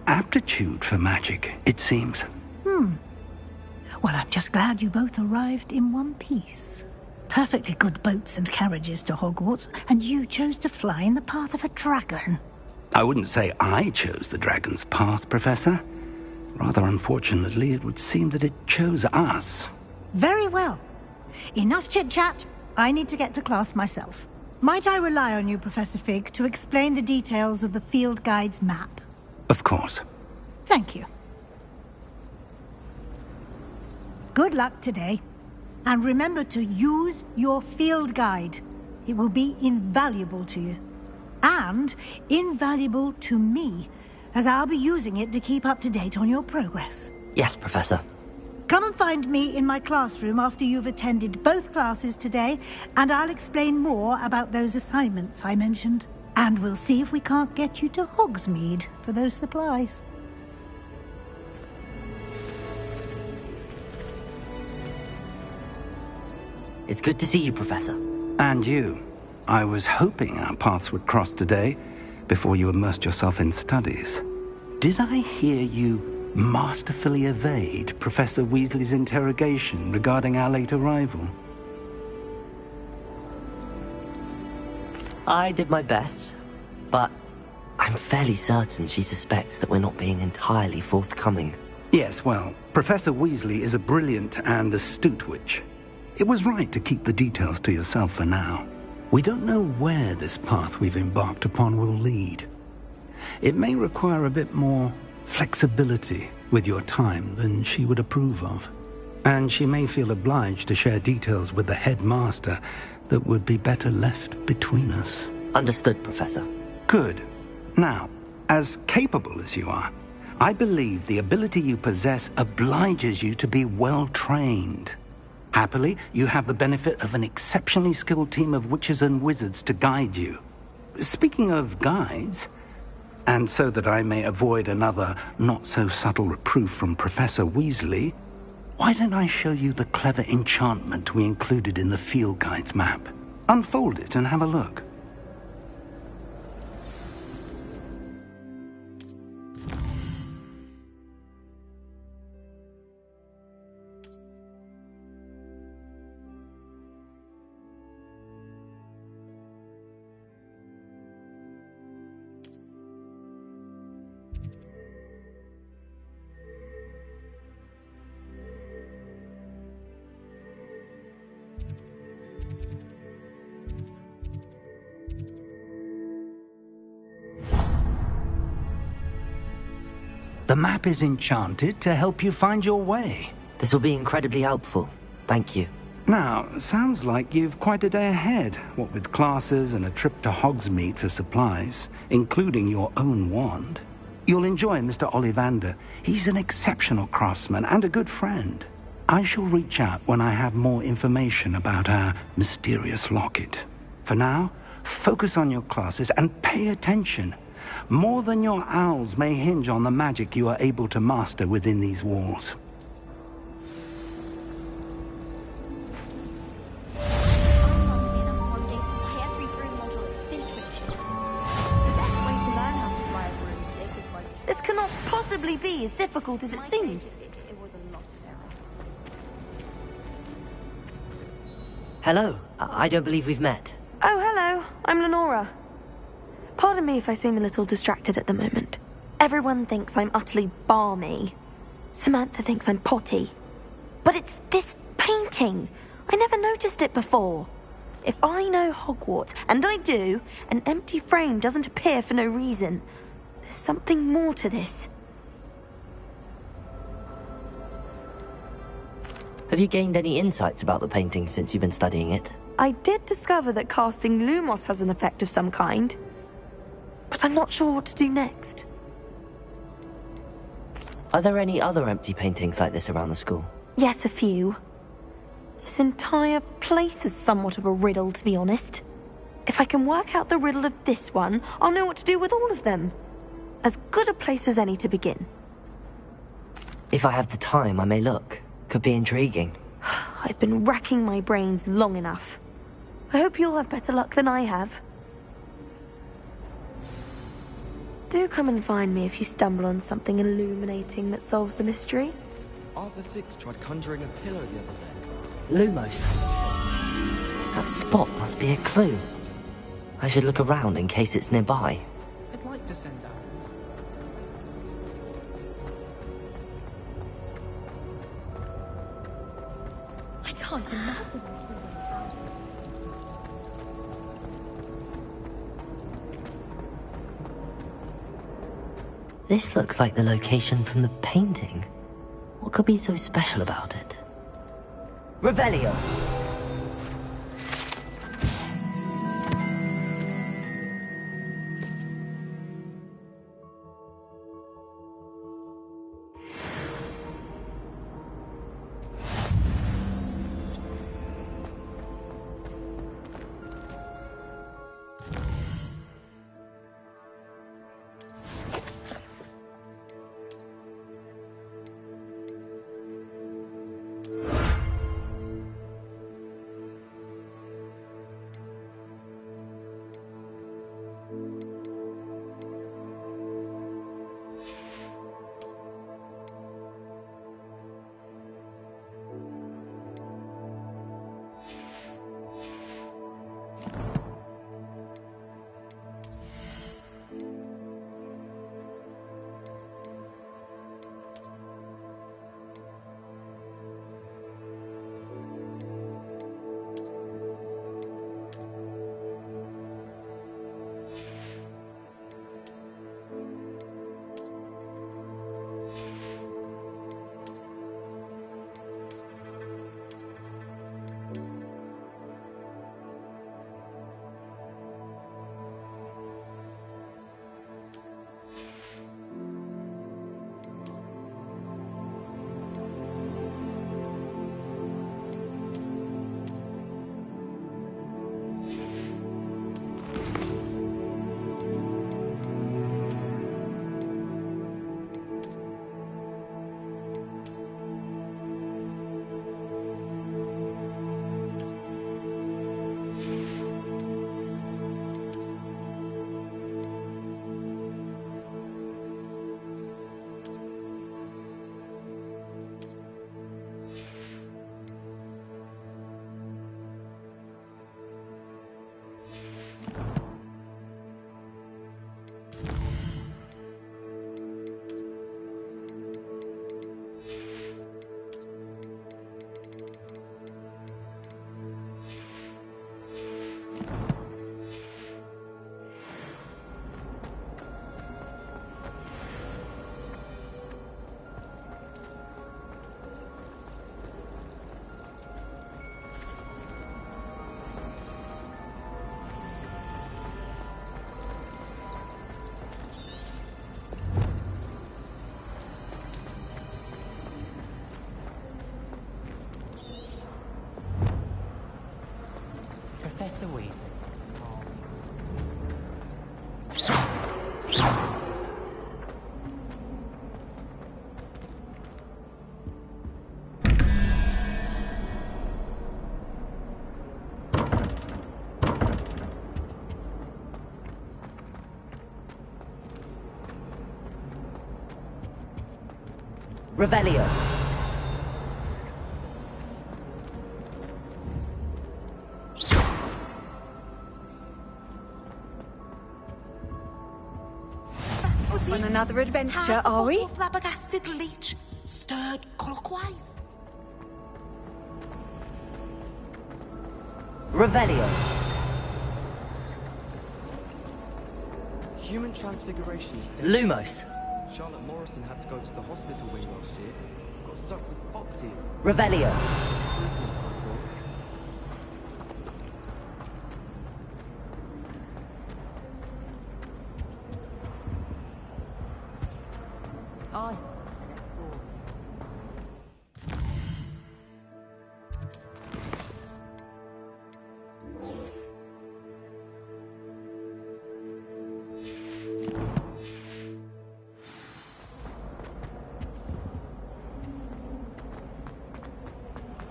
aptitude for magic, it seems. Well, I'm just glad you both arrived in one piece. Perfectly good boats and carriages to Hogwarts, and you chose to fly in the path of a dragon. I wouldn't say I chose the dragon's path, Professor. Rather unfortunately, it would seem that it chose us. Very well. Enough chit-chat. I need to get to class myself. Might I rely on you, Professor Fig, to explain the details of the field guide's map? Of course. Thank you. Good luck today. And remember to use your field guide. It will be invaluable to you. And invaluable to me, as I'll be using it to keep up to date on your progress. Yes, Professor. Come and find me in my classroom after you've attended both classes today, and I'll explain more about those assignments I mentioned. And we'll see if we can't get you to Hogsmeade for those supplies. It's good to see you, Professor. And you. I was hoping our paths would cross today, before you immersed yourself in studies. Did I hear you masterfully evade Professor Weasley's interrogation regarding our late arrival? I did my best, but I'm fairly certain she suspects that we're not being entirely forthcoming. Yes, well, Professor Weasley is a brilliant and astute witch. It was right to keep the details to yourself for now. We don't know where this path we've embarked upon will lead. It may require a bit more flexibility with your time than she would approve of. And she may feel obliged to share details with the headmaster that would be better left between us. Understood, Professor. Good. Now, as capable as you are, I believe the ability you possess obliges you to be well trained. Happily, you have the benefit of an exceptionally skilled team of witches and wizards to guide you. Speaking of guides, and so that I may avoid another not-so-subtle reproof from Professor Weasley, why don't I show you the clever enchantment we included in the field guide's map? Unfold it and have a look. The map is enchanted to help you find your way. This will be incredibly helpful. Thank you. Now, sounds like you've quite a day ahead, what with classes and a trip to Hogsmeade for supplies, including your own wand. You'll enjoy Mr. Ollivander. He's an exceptional craftsman and a good friend. I shall reach out when I have more information about our mysterious locket. For now, focus on your classes and pay attention. More than your owls may hinge on the magic you are able to master within these walls. This cannot possibly be as difficult as it seems. Hello. I don't believe we've met. Oh, hello. I'm Lenora. Pardon me if I seem a little distracted at the moment. Everyone thinks I'm utterly balmy. Samantha thinks I'm potty. But it's this painting. I never noticed it before. If I know Hogwarts, and I do, an empty frame doesn't appear for no reason. There's something more to this. Have you gained any insights about the painting since you've been studying it? I did discover that casting Lumos has an effect of some kind. But I'm not sure what to do next. Are there any other empty paintings like this around the school? Yes, a few. This entire place is somewhat of a riddle, to be honest. If I can work out the riddle of this one, I'll know what to do with all of them. As good a place as any to begin. If I have the time, I may look. Could be intriguing. I've been racking my brains long enough. I hope you'll have better luck than I have. Do come and find me if you stumble on something illuminating that solves the mystery. Arthur Six tried conjuring a pillow the other day. Lumos. That spot must be a clue. I should look around in case it's nearby. I'd like to send out. I can't imagine. This looks like the location from the painting. What could be so special about it? Revelio! Professor Weasley. Revelio. On another adventure, are we? Flabbergasted leech stirred clockwise. Revelio. Human transfiguration is dead. Lumos. Charlotte Morrison had to go to the hospital wing last year. Got stuck with foxes. Revelio. Hi.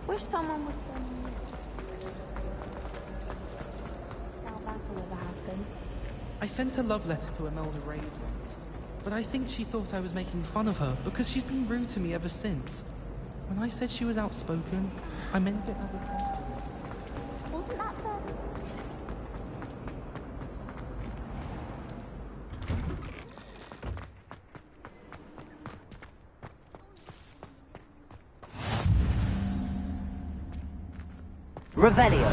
Wish someone would now that'll ever happen. I sent a love letter to Imelda Reyes once, but I think she thought I was making fun of her because she's been rude to me ever since. When I said she was outspoken, I meant it as a compliment. Wasn't that fun? Revelio.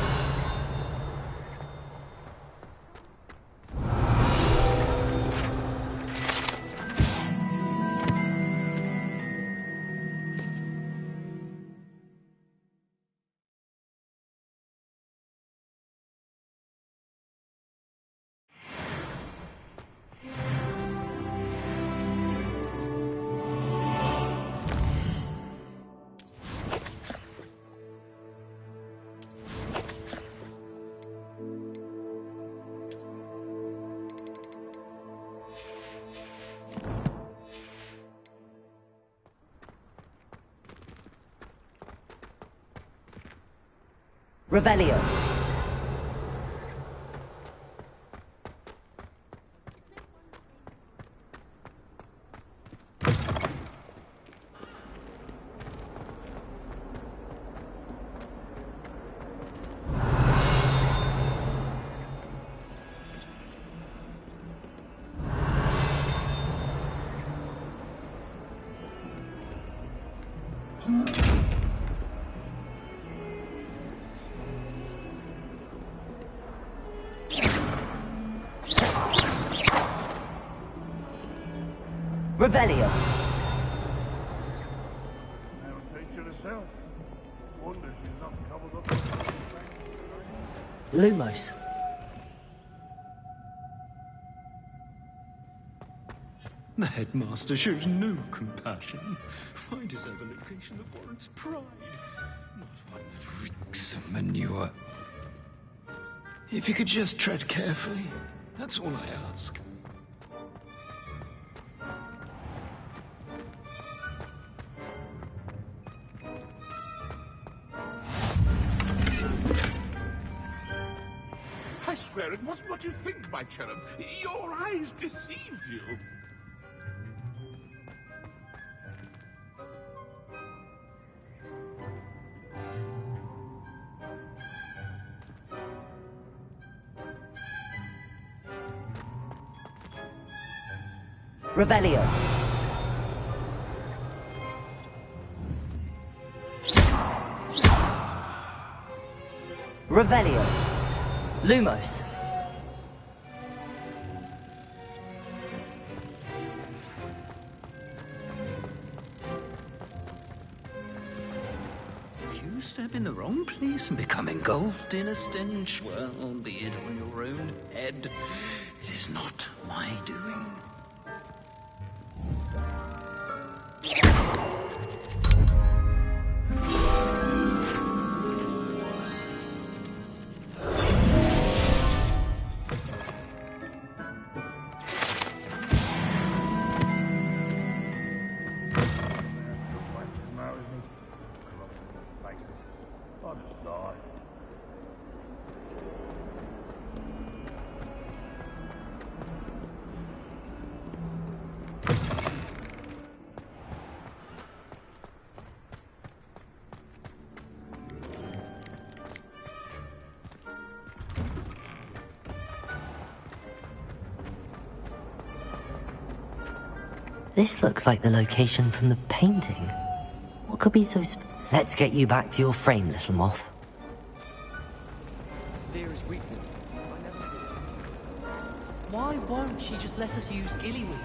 Revelio. Revelio. Lumos. The headmaster shows no compassion. I deserve a location that warrants pride, not one that reeks of manure. If you could just tread carefully, that's all I ask. I swear it wasn't what you think, my cherub. Your eyes deceived you. Revelio. Revelio. Lumos. If you step in the wrong place and become engulfed in a stench, well, be it on your own head. It is not my doing. This looks like the location from the painting. What could be so Let's get you back to your frame, little moth. Fear is weakness. Why won't she just let us use gillyweed?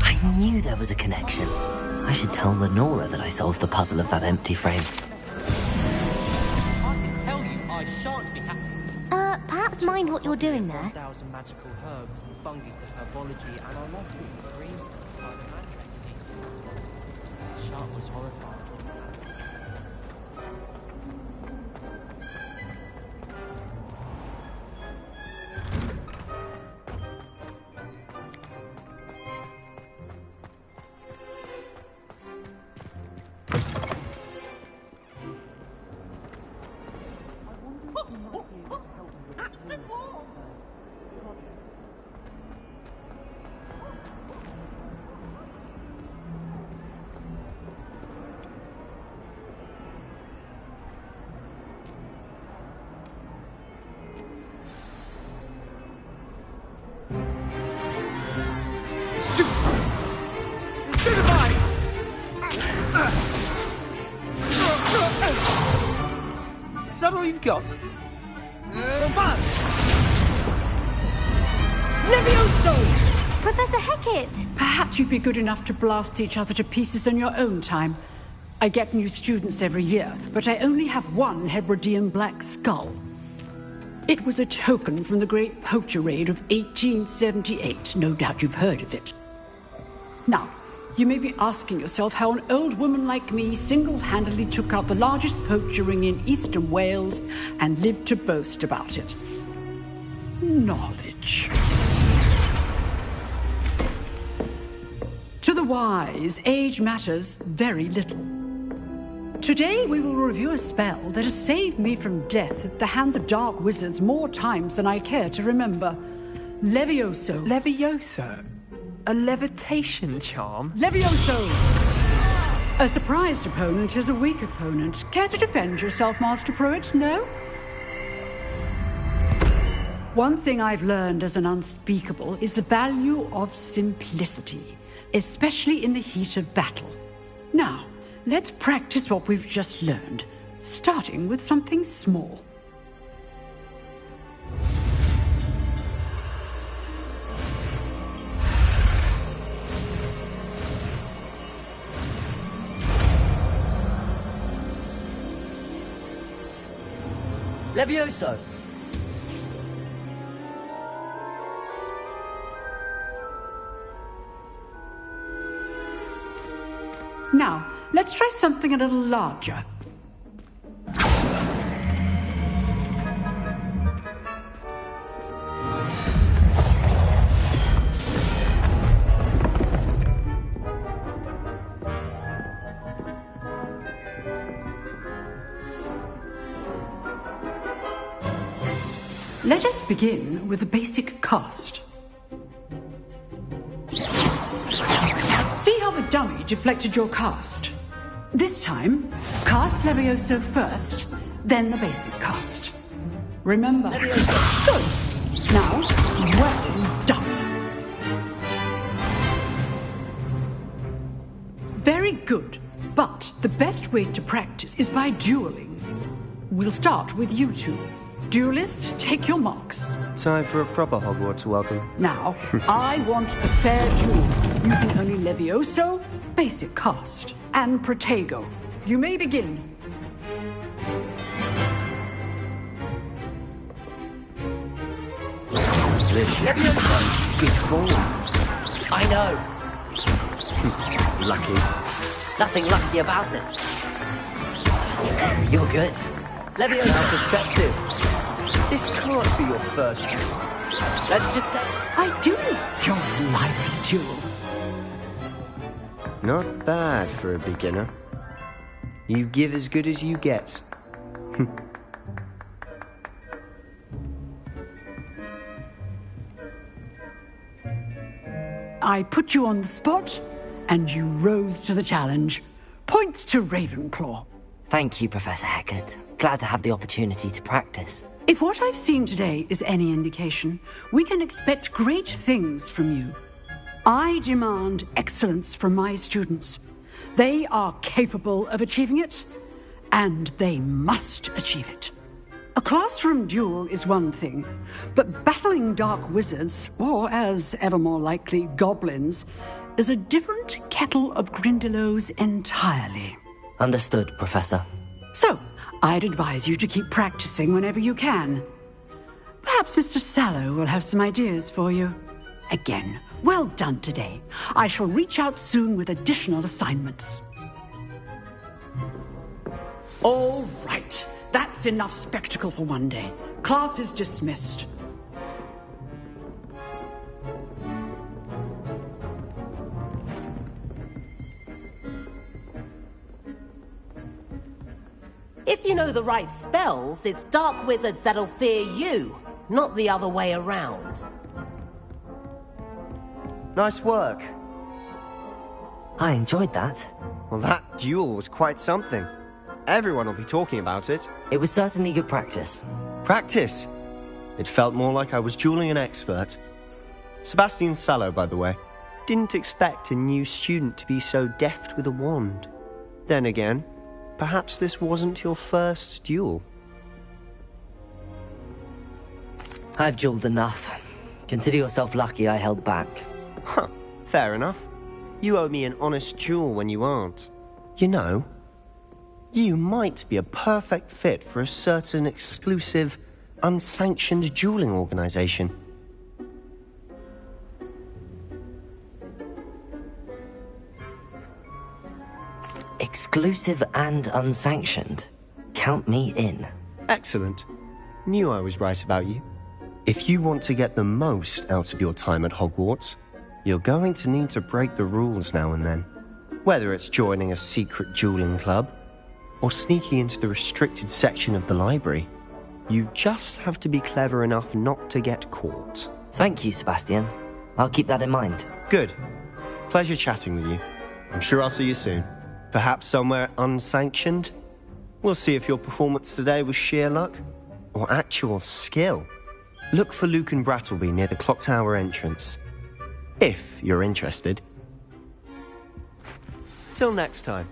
I knew there was a connection. I should tell Lenora that I solved the puzzle of that empty frame. I can tell you I shan't be happy. Perhaps mind what you're doing there. 1,000 magical herbs and fungi to herbology, and I love to eat green by the Mantex. The shark was horrified. Is that all you've got? Levioso! Professor Hecat! Perhaps you'd be good enough to blast each other to pieces in your own time. I get new students every year, but I only have one Hebridean black skull. It was a token from the Great Poacher Raid of 1878. No doubt you've heard of it. Now, you may be asking yourself how an old woman like me single-handedly took out the largest poacher ring in eastern Wales and lived to boast about it. Knowledge. To the wise, age matters very little. Today we will review a spell that has saved me from death at the hands of dark wizards more times than I care to remember. Levioso. Levioso? A levitation charm? Levioso! A surprised opponent is a weak opponent. Care to defend yourself, Master Pruitt? No? One thing I've learned as an unspeakable is the value of simplicity, especially in the heat of battle. Now, let's practice what we've just learned, starting with something small. Levioso! Now, let's try something a little larger. Let us begin with the basic cast. See how the dummy deflected your cast? This time, cast Levioso first, then the basic cast. Remember. Levioso. Good. Now, well done. Very good. But the best way to practice is by dueling. We'll start with you two. Duelists, take your marks. Time for a proper Hogwarts welcome. Now, I want a fair duel, using only Levioso, basic cast, and Protego. You may begin. Levioso! Good form. I know. Lucky. Nothing lucky about it. You're good. Levioso. How perceptive. This can't be your first. Let's just say I do enjoy a lively duel. Not bad for a beginner. You give as good as you get. I put you on the spot, and you rose to the challenge. Points to Ravenclaw. Thank you, Professor Hecat. Glad to have the opportunity to practice. If what I've seen today is any indication, we can expect great things from you. I demand excellence from my students. They are capable of achieving it, and they must achieve it. A classroom duel is one thing, but battling dark wizards, or as ever more likely, goblins, is a different kettle of Grindylows entirely. Understood, Professor. So, I'd advise you to keep practicing whenever you can. Perhaps Mr. Sallow will have some ideas for you. Again, well done today. I shall reach out soon with additional assignments. All right. That's enough spectacle for one day. Class is dismissed. If you know the right spells, it's dark wizards that'll fear you, not the other way around. Nice work. I enjoyed that. Well, that duel was quite something. Everyone will be talking about it. It was certainly good practice. Practice? It felt more like I was dueling an expert. Sebastian Sallow, by the way. Didn't expect a new student to be so deft with a wand. Then again, perhaps this wasn't your first duel. I've dueled enough. Consider yourself lucky I held back. Huh, fair enough. You owe me an honest duel when you aren't. You know, you might be a perfect fit for a certain exclusive, unsanctioned dueling organization. Exclusive and unsanctioned? Count me in. Excellent. Knew I was right about you. If you want to get the most out of your time at Hogwarts, you're going to need to break the rules now and then. Whether it's joining a secret dueling club, or sneaking into the restricted section of the library, you just have to be clever enough not to get caught. Thank you, Sebastian. I'll keep that in mind. Good. Pleasure chatting with you. I'm sure I'll see you soon. Perhaps somewhere unsanctioned? We'll see if your performance today was sheer luck, or actual skill. Look for Luke and Brattleby near the clock tower entrance. If you're interested. Till next time.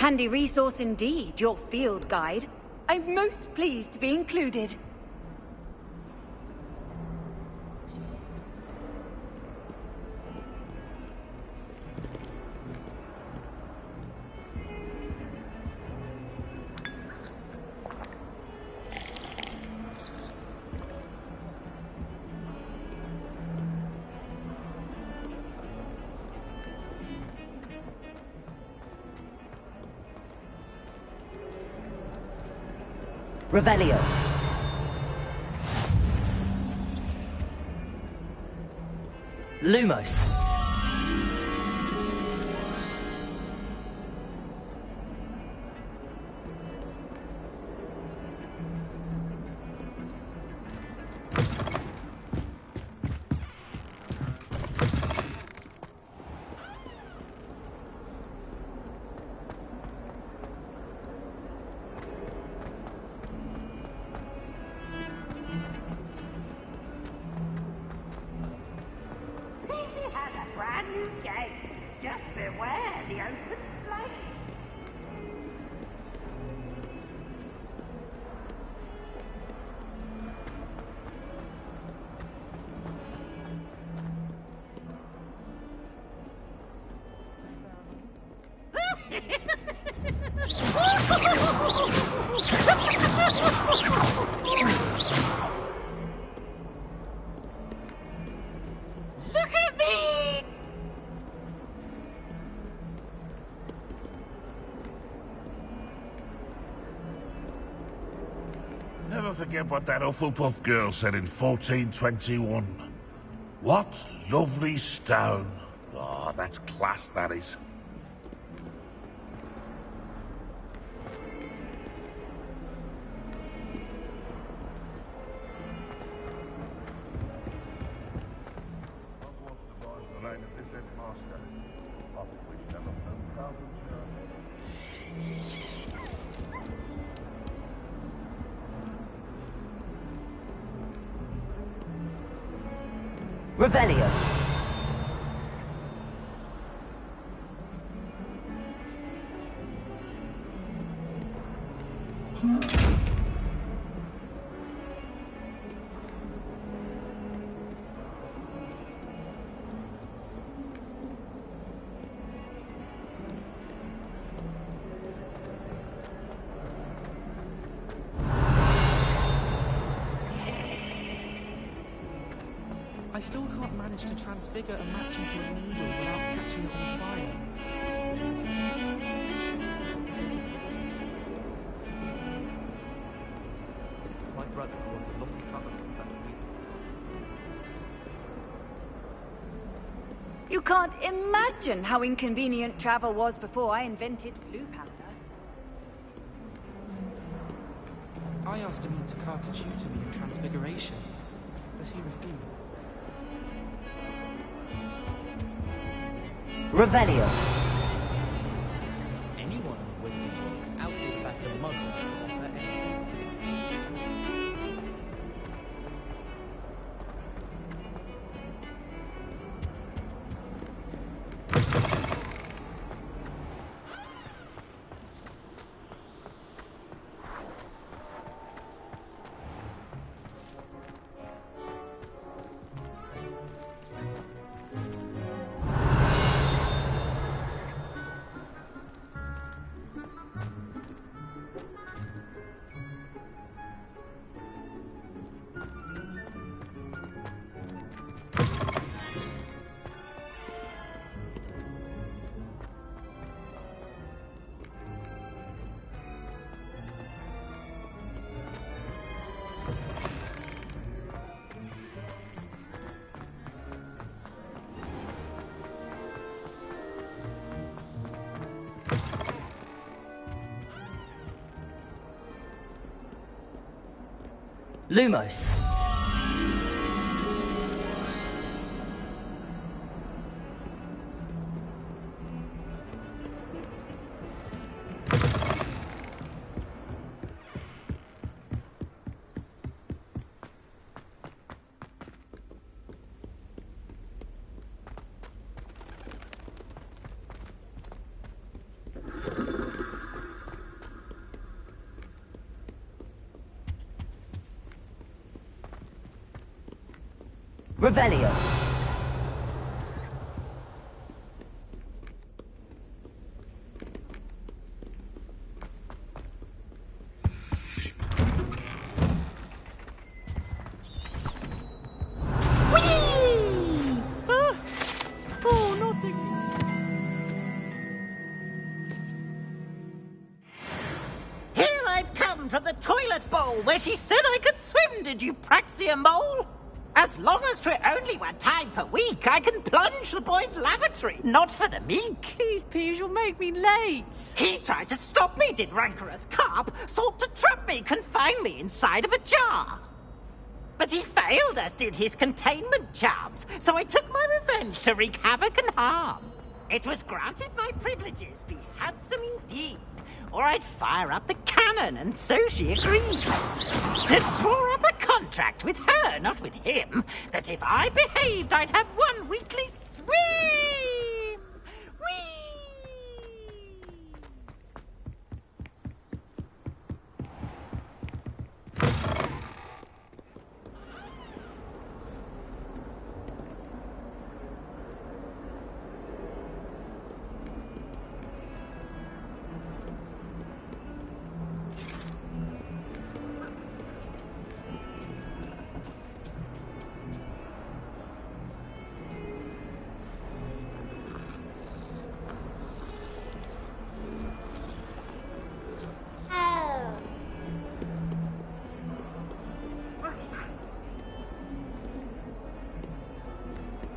Handy resource indeed, your field guide. I'm most pleased to be included. Revelio. Lumos. Look at me! Never forget what that Hufflepuff girl said in 1421. What lovely stone. Oh, that's class, that is. Revelio. I still can't manage to transfigure a match into a needle without catching it on fire. My brother caused a lot of trouble for Professor Weasley. You can't imagine how inconvenient travel was before I invented flu powder. I asked him to carve a tutor me in Transfiguration, but he refused. Revelio. Anyone in the Wizarding World can outdo the best of muggles or offer anything. Lumos. Revelio. Here I've come from the toilet bowl where she said I could swim, did you praxia mole? As long as we're only 1 time per week, I can plunge the boys' lavatory, not for the meek. Please, Piers, you'll make me late. He tried to stop me, did rancorous carp, sought to trap me, confine me inside of a jar. But he failed, as did his containment charms, so I took my revenge to wreak havoc and harm. It was granted my privileges be handsome indeed, or I'd fire up the cannon, and so she agreed. To draw up a contract with her, not with him, that if I behaved, I'd have 1 weekly swim! Whee!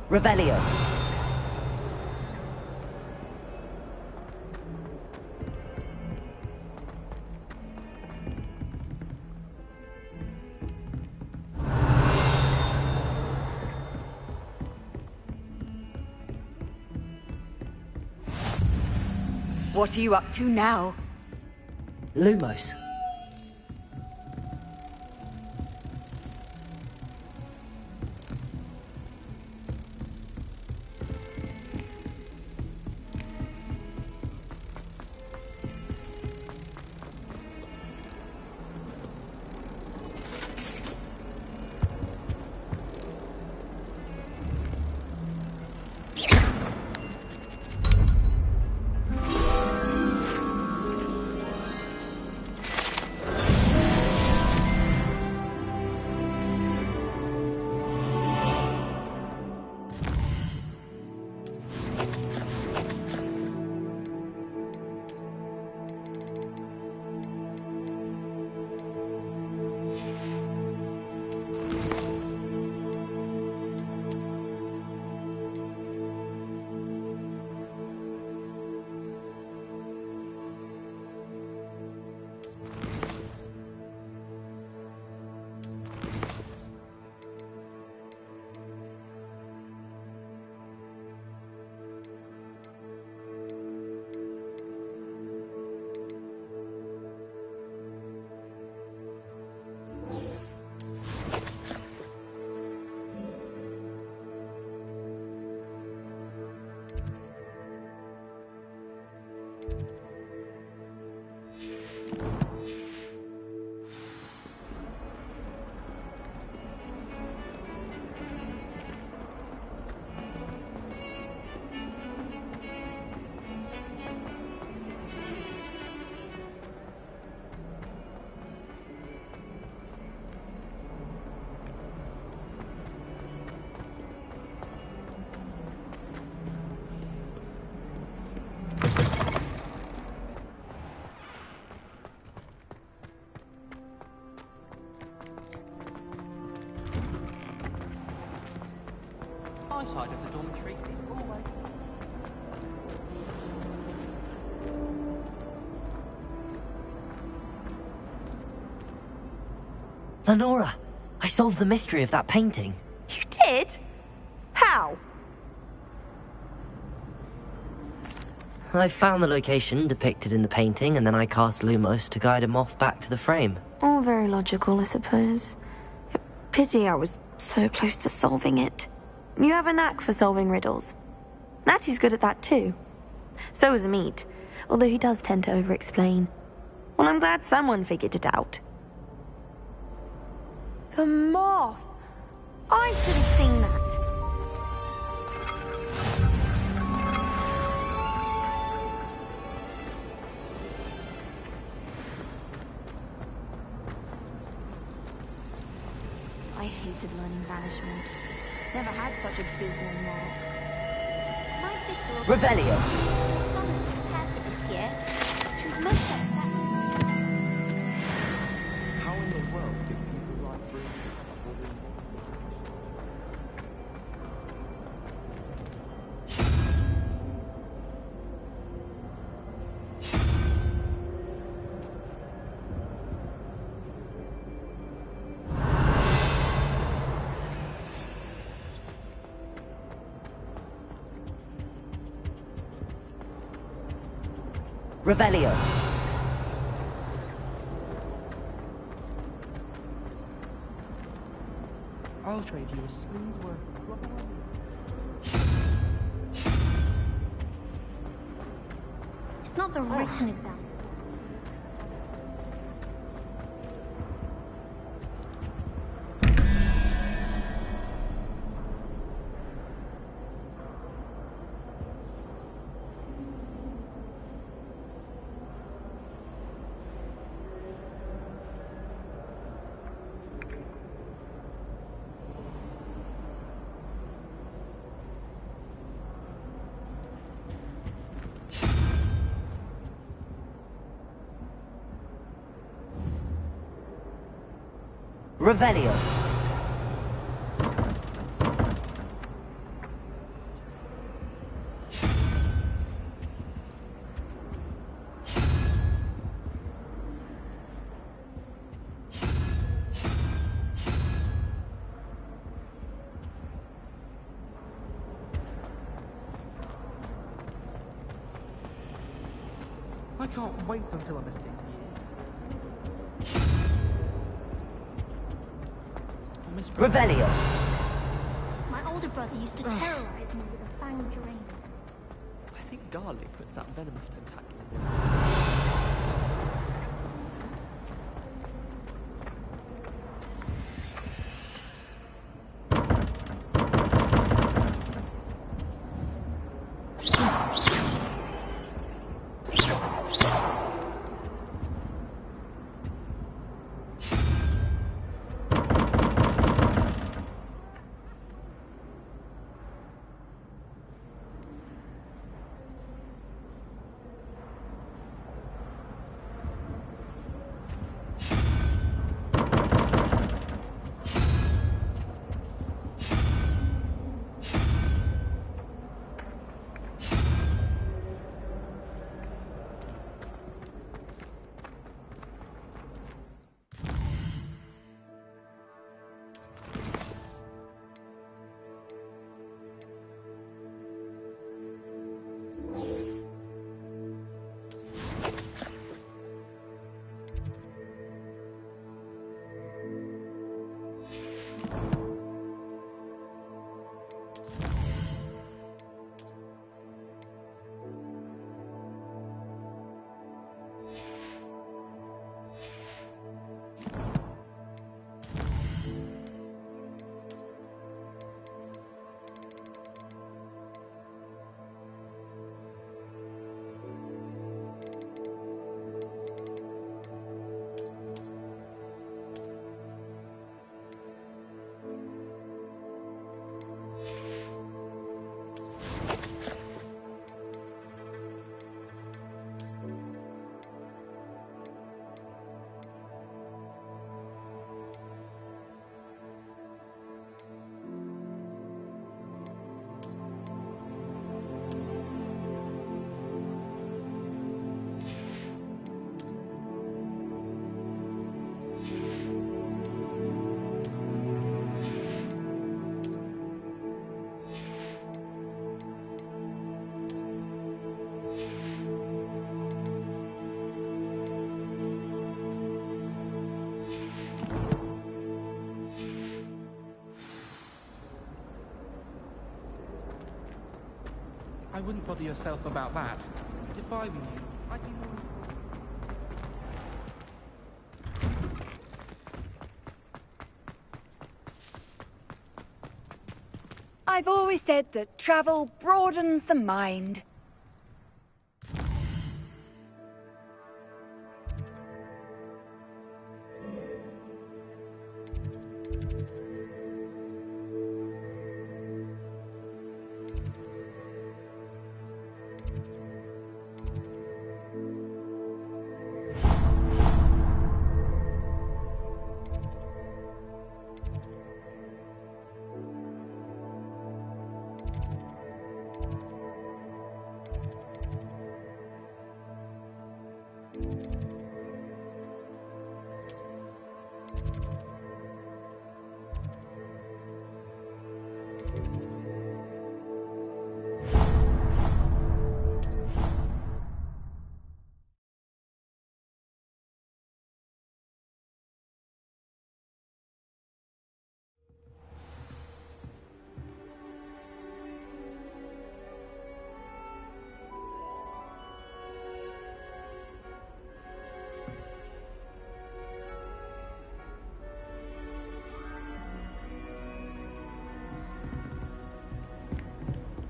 Revelio. What are you up to now? Lumos. My side of the dormitory. Always. Lenora, I solved the mystery of that painting. You did? How? I found the location depicted in the painting, and then I cast Lumos to guide a moth back to the frame. All very logical, I suppose. Pity I was so close to solving it. You have a knack for solving riddles. Natty's good at that too. So is Amit, although he does tend to over-explain. Well, I'm glad someone figured it out. The moth! I should have seen that. I hated learning banishment. Never had such abysmal mark. My sister will Revelio. Summon's prepared for this year. She was most upset. How in the world did people like Bruce? Revelio. I'll trade you a spoon's worth of rubber. It's not the written exam. Revelio. I can't wait until I'm a senior. Revelio. My older brother used to terrorize me with a fanged drain. I think garlic puts that venomous tentacle in. I wouldn't bother yourself about that. If I were you, I'd be more... I've always said that travel broadens the mind.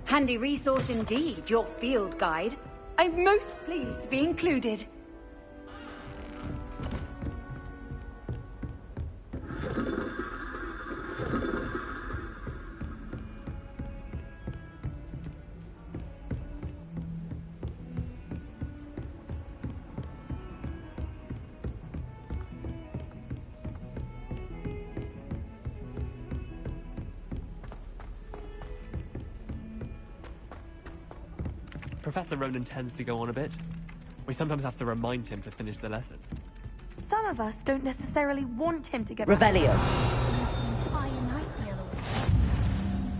Handy resource indeed, your field guide. I'm most pleased to be included. Professor Ronan tends to go on a bit. We sometimes have to remind him to finish the lesson. Some of us don't necessarily want him to get Revelio. Entire night the other way.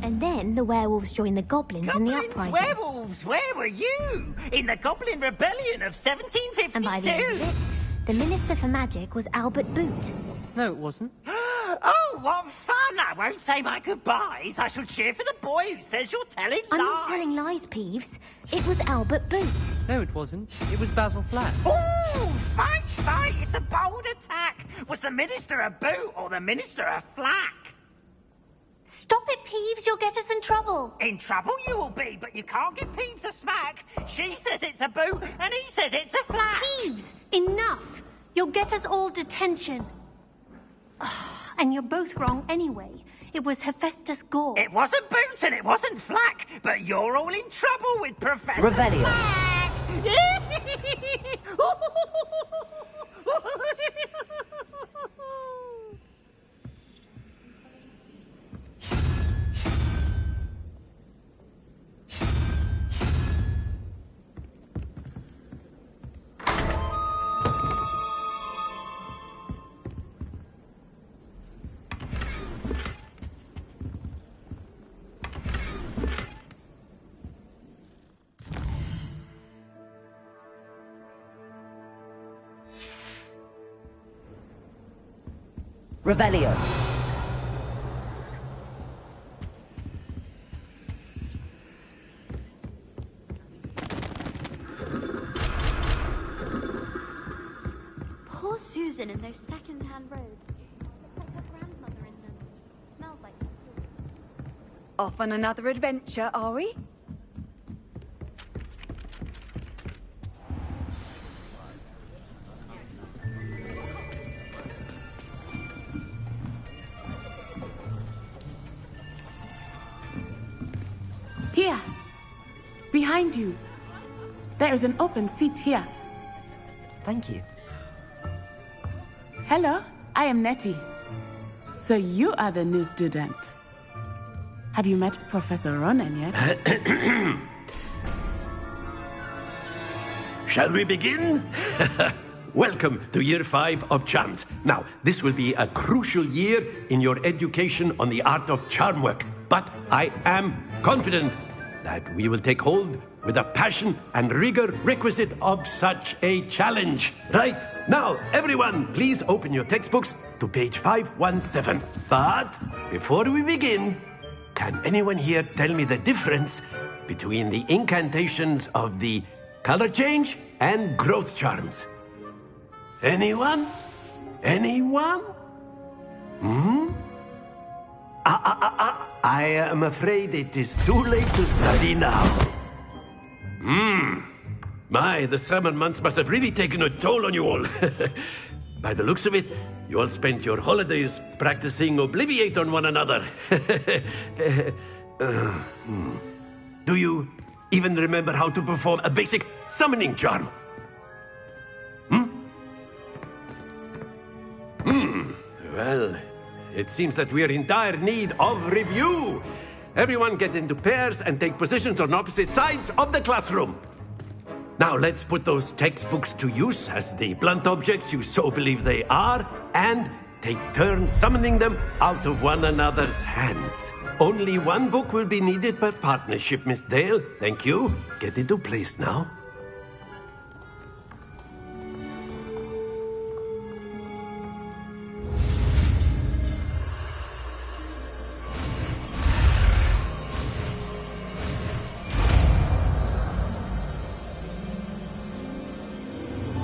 And then the werewolves joined the goblins in the uprising. Werewolves, where were you? In the Goblin Rebellion of 1752? And by the end of it, the Minister for Magic was Albert Boot. No, it wasn't. Oh, what fun! I won't say my goodbyes. I shall cheer for the boy who says you're telling lies. I'm not telling lies, Peeves. It was Albert Boot. No, it wasn't. It was Basil Flack. Ooh, fight! It's a bold attack. Was the Minister a boot or the Minister a flack? Stop it, Peeves. You'll get us in trouble. In trouble you will be, but you can't give Peeves a smack. She says it's a boot and he says it's a flack. Peeves, enough. You'll get us all detention. And you're both wrong anyway. It was Hephaestus Gore. It wasn't Boot and it wasn't Flack, but you're all in trouble with Professor Revelio. Flack. Revelio. Poor Susan in those second-hand robes. It's like her grandmother in them. Smells like Off on another adventure, are we? Here, behind you. There is an open seat here. Thank you. Hello, I am Nettie. So you are the new student. Have you met Professor Ronan yet? Shall we begin? Welcome to Year 5 of Charms. Now, this will be a crucial year in your education on the art of charm work. But I am confident that we will take hold with the passion and rigor requisite of such a challenge. Right, now, everyone, please open your textbooks to page 517. But before we begin, can anyone here tell me the difference between the incantations of the color change and growth charms? Anyone? Anyone? I am afraid it is too late to study now. My, the summer months must have really taken a toll on you all. By the looks of it, you all spent your holidays practicing Obliviate on one another. Do you even remember how to perform a basic summoning charm? Well, it seems that we are in dire need of review. Everyone get into pairs and take positions on opposite sides of the classroom. Now let's put those textbooks to use as the blunt objects you so believe they are, and take turns summoning them out of one another's hands. Only one book will be needed per partnership, Miss Dale. Thank you. Get into place now.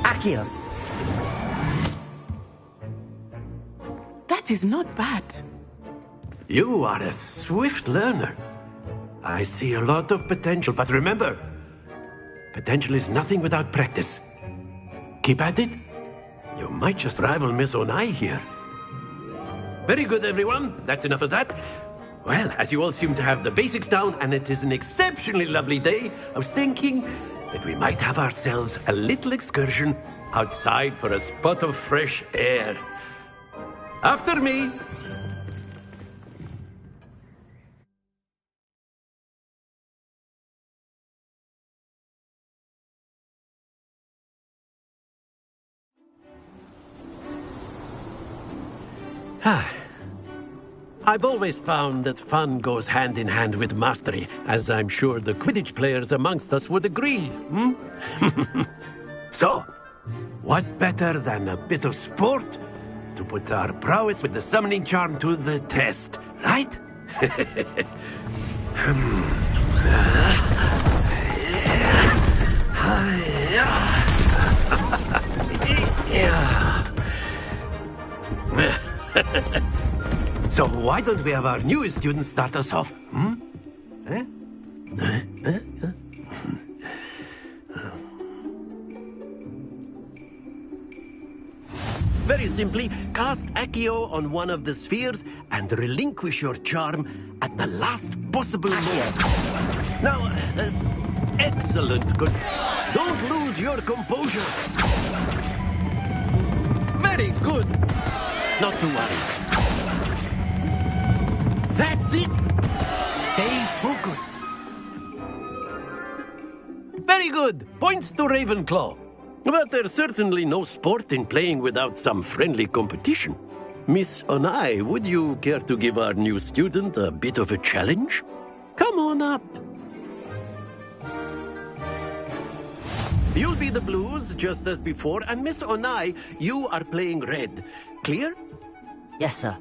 Akio. That is not bad. You are a swift learner. I see a lot of potential, but remember, potential is nothing without practice. Keep at it. You might just rival Miss Onai here. Very good, everyone. That's enough of that. Well, as you all seem to have the basics down, and it is an exceptionally lovely day, I was thinking that we might have ourselves a little excursion outside for a spot of fresh air. After me. I've always found that fun goes hand in hand with mastery, as I'm sure the Quidditch players amongst us would agree, So, what better than a bit of sport to put our prowess with the summoning charm to the test, right? So why don't we have our newest student start us off? Very simply, cast Accio on one of the spheres and relinquish your charm at the last possible moment. Now, excellent. Good. Don't lose your composure. Very good. Not to worry. That's it. Stay focused. Very good. Points to Ravenclaw. But there's certainly no sport in playing without some friendly competition. Miss Onai, would you care to give our new student a bit of a challenge? Come on up. You'll be the blues, just as before, and Miss Onai, you are playing red. Clear? Yes, sir.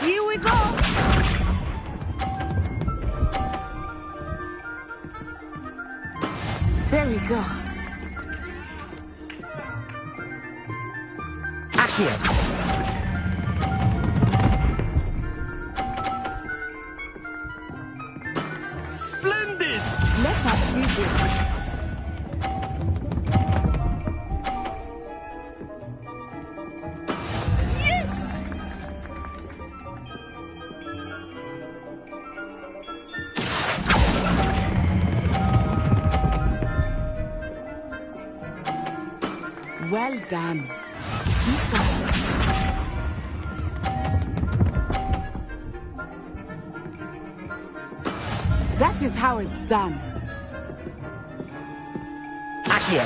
Here we go! There we go. Akio. Splendid! Let us see this. Well done. That is how it's done. Akio.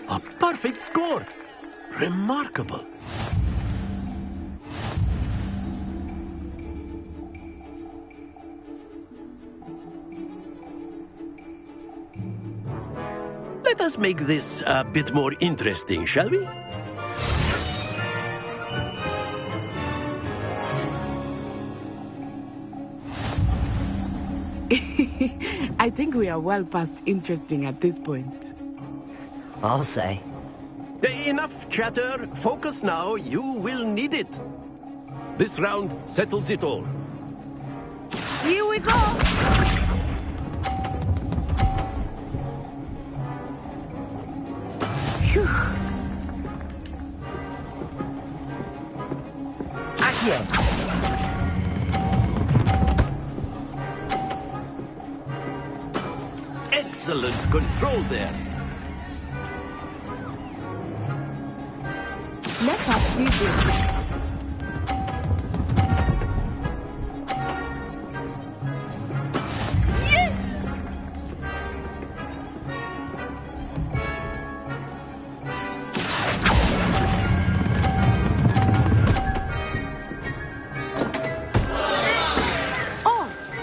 A perfect score. Remarkable. Let us make this a bit more interesting, shall we? I think we are well past interesting at this point. I'll say. Enough chatter. Focus now. You will need it. This round settles it all. Here we go! Phew. Accio! Excellent control there. Let us see this.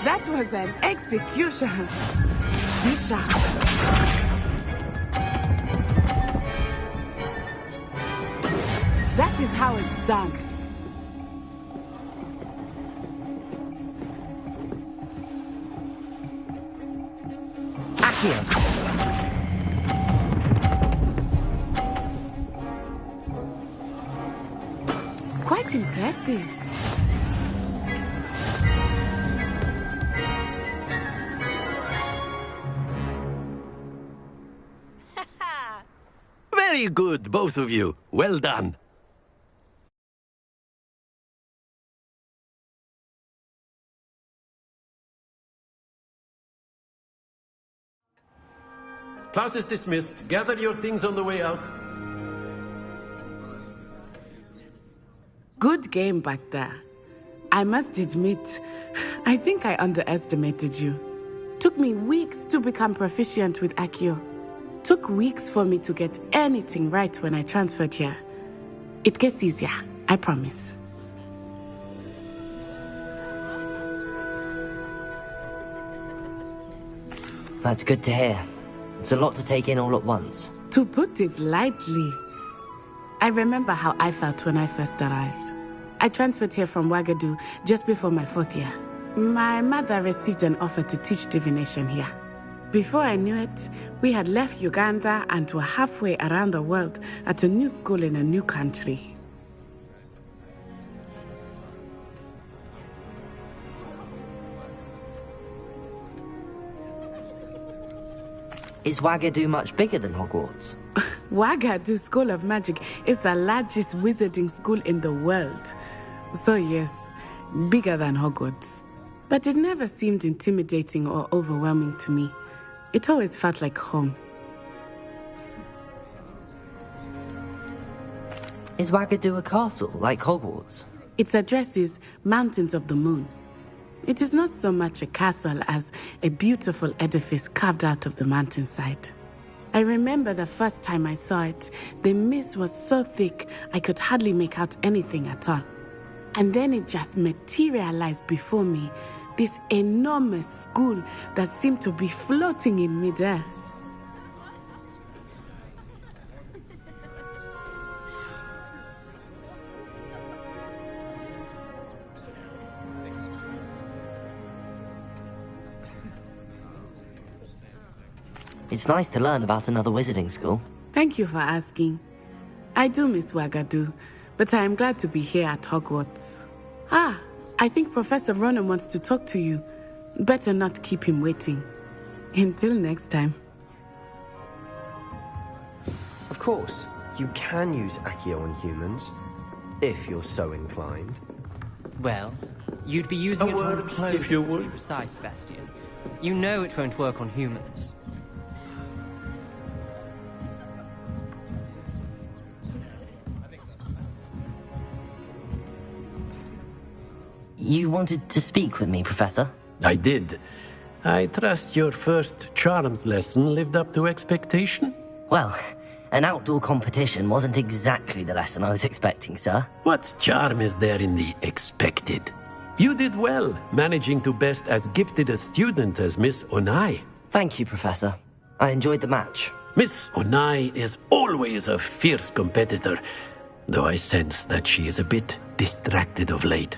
That was an execution. Bishop. That is how it's done. Accio. Quite impressive. Very good, both of you. Well done. Class is dismissed. Gather your things on the way out. Good game back there. I must admit, I think I underestimated you. Took me weeks to become proficient with Accio. Took weeks for me to get anything right when I transferred here. It gets easier, I promise. That's good to hear. It's a lot to take in all at once. To put it lightly, I remember how I felt when I first arrived. I transferred here from Wagadu just before my 4th year. My mother received an offer to teach divination here. Before I knew it, we had left Uganda and were halfway around the world at a new school in a new country. Is Wagadu much bigger than Hogwarts? Wagadu School of Magic is the largest wizarding school in the world. So yes, bigger than Hogwarts. But it never seemed intimidating or overwhelming to me. It always felt like home. Is Wagadu a castle, like Hogwarts? Its address is Mountains of the Moon. It is not so much a castle as a beautiful edifice carved out of the mountainside. I remember the first time I saw it, the mist was so thick I could hardly make out anything at all. And then it just materialized before me, this enormous school that seemed to be floating in midair. It's nice to learn about another wizarding school. Thank you for asking. I do miss Wagadu, but I am glad to be here at Hogwarts. Ah, I think Professor Ronan wants to talk to you. Better not keep him waiting. Until next time. Of course, you can use Accio on humans, if you're so inclined. Well, you'd be using A it word, on clothes, if you to be would. precise, Sebastian. You know it won't work on humans. You wanted to speak with me, Professor? I did. I trust your first charms lesson lived up to expectation? Well, an outdoor competition wasn't exactly the lesson I was expecting, sir. What charm is there in the expected? You did well, managing to best as gifted a student as Miss Onai. Thank you, Professor. I enjoyed the match. Miss Onai is always a fierce competitor, though I sense that she is a bit distracted of late.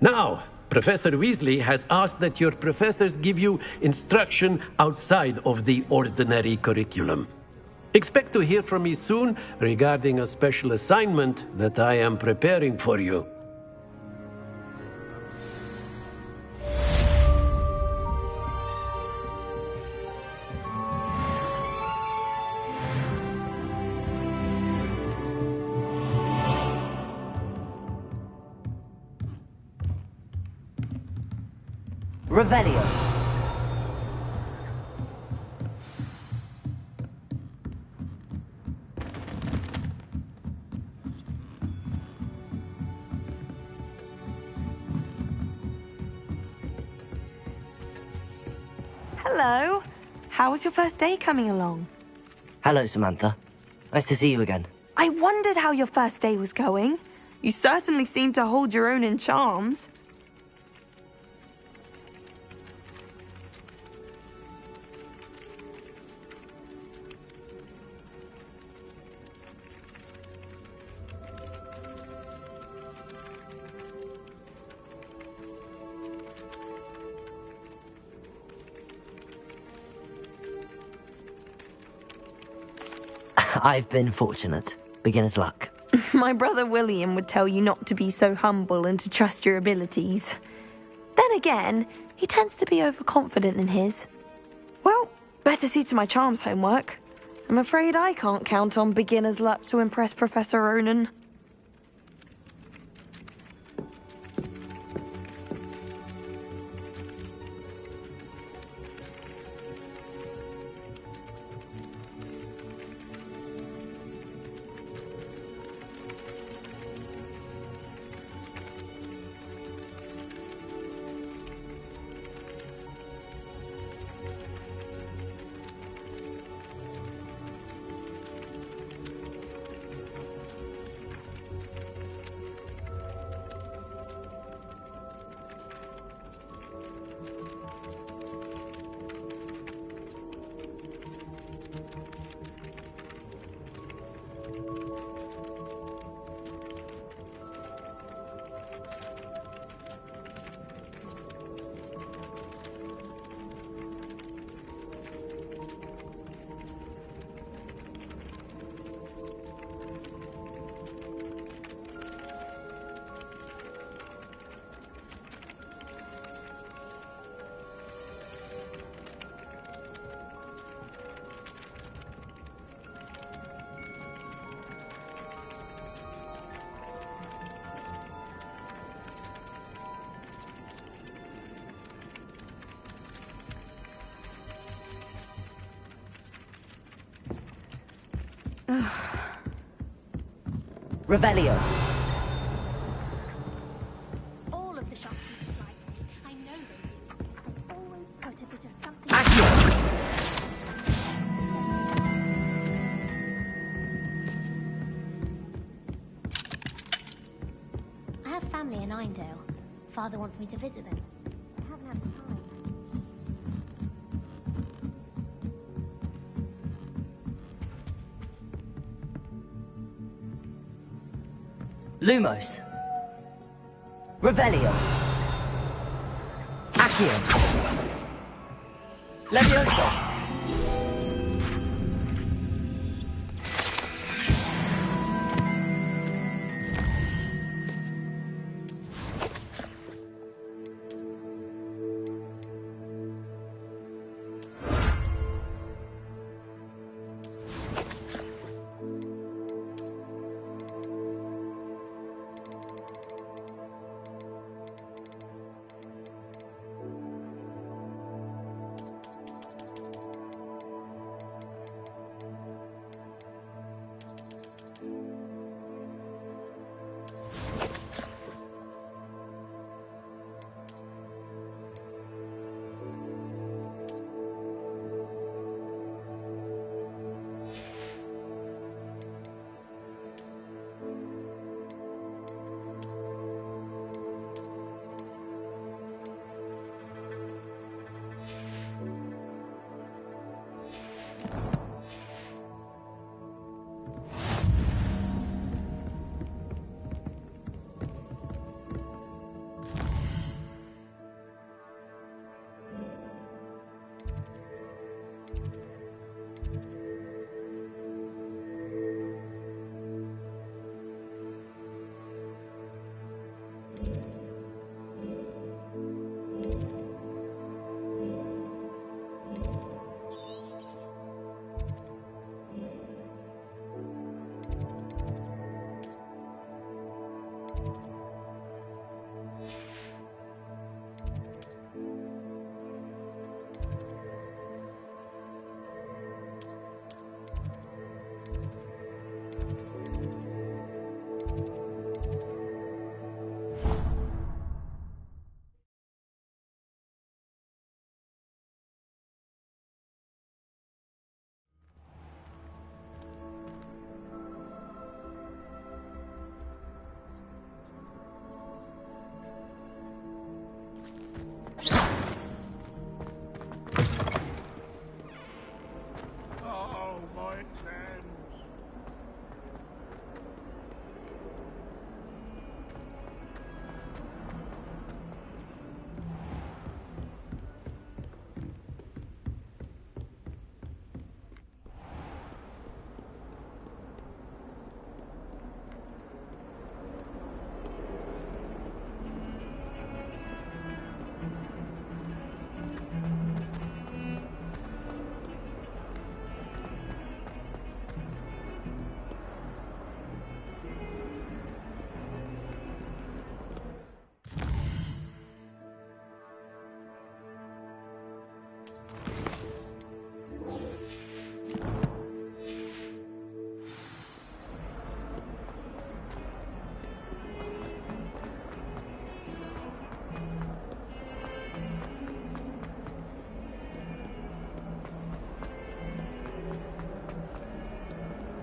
Now, Professor Weasley has asked that your professors give you instruction outside of the ordinary curriculum. Expect to hear from me soon regarding a special assignment that I am preparing for you. Revelio. Hello. How was your first day coming along? Hello, Samantha. Nice to see you again. I wondered how your first day was going. You certainly seem to hold your own in charms. I've been fortunate. Beginner's luck. My brother William would tell you not to be so humble and to trust your abilities. Then again, he tends to be overconfident in his. Well, better see to my charms homework. I'm afraid I can't count on beginner's luck to impress Professor Ronan. Revelio. All of the shopkeepers like me. I know they do. I've always put a bit of something. I have family in Einedale. Father wants me to visit them. I haven't had the time. Lumos. Revelio. Accio. Levioso. Oh, my exams.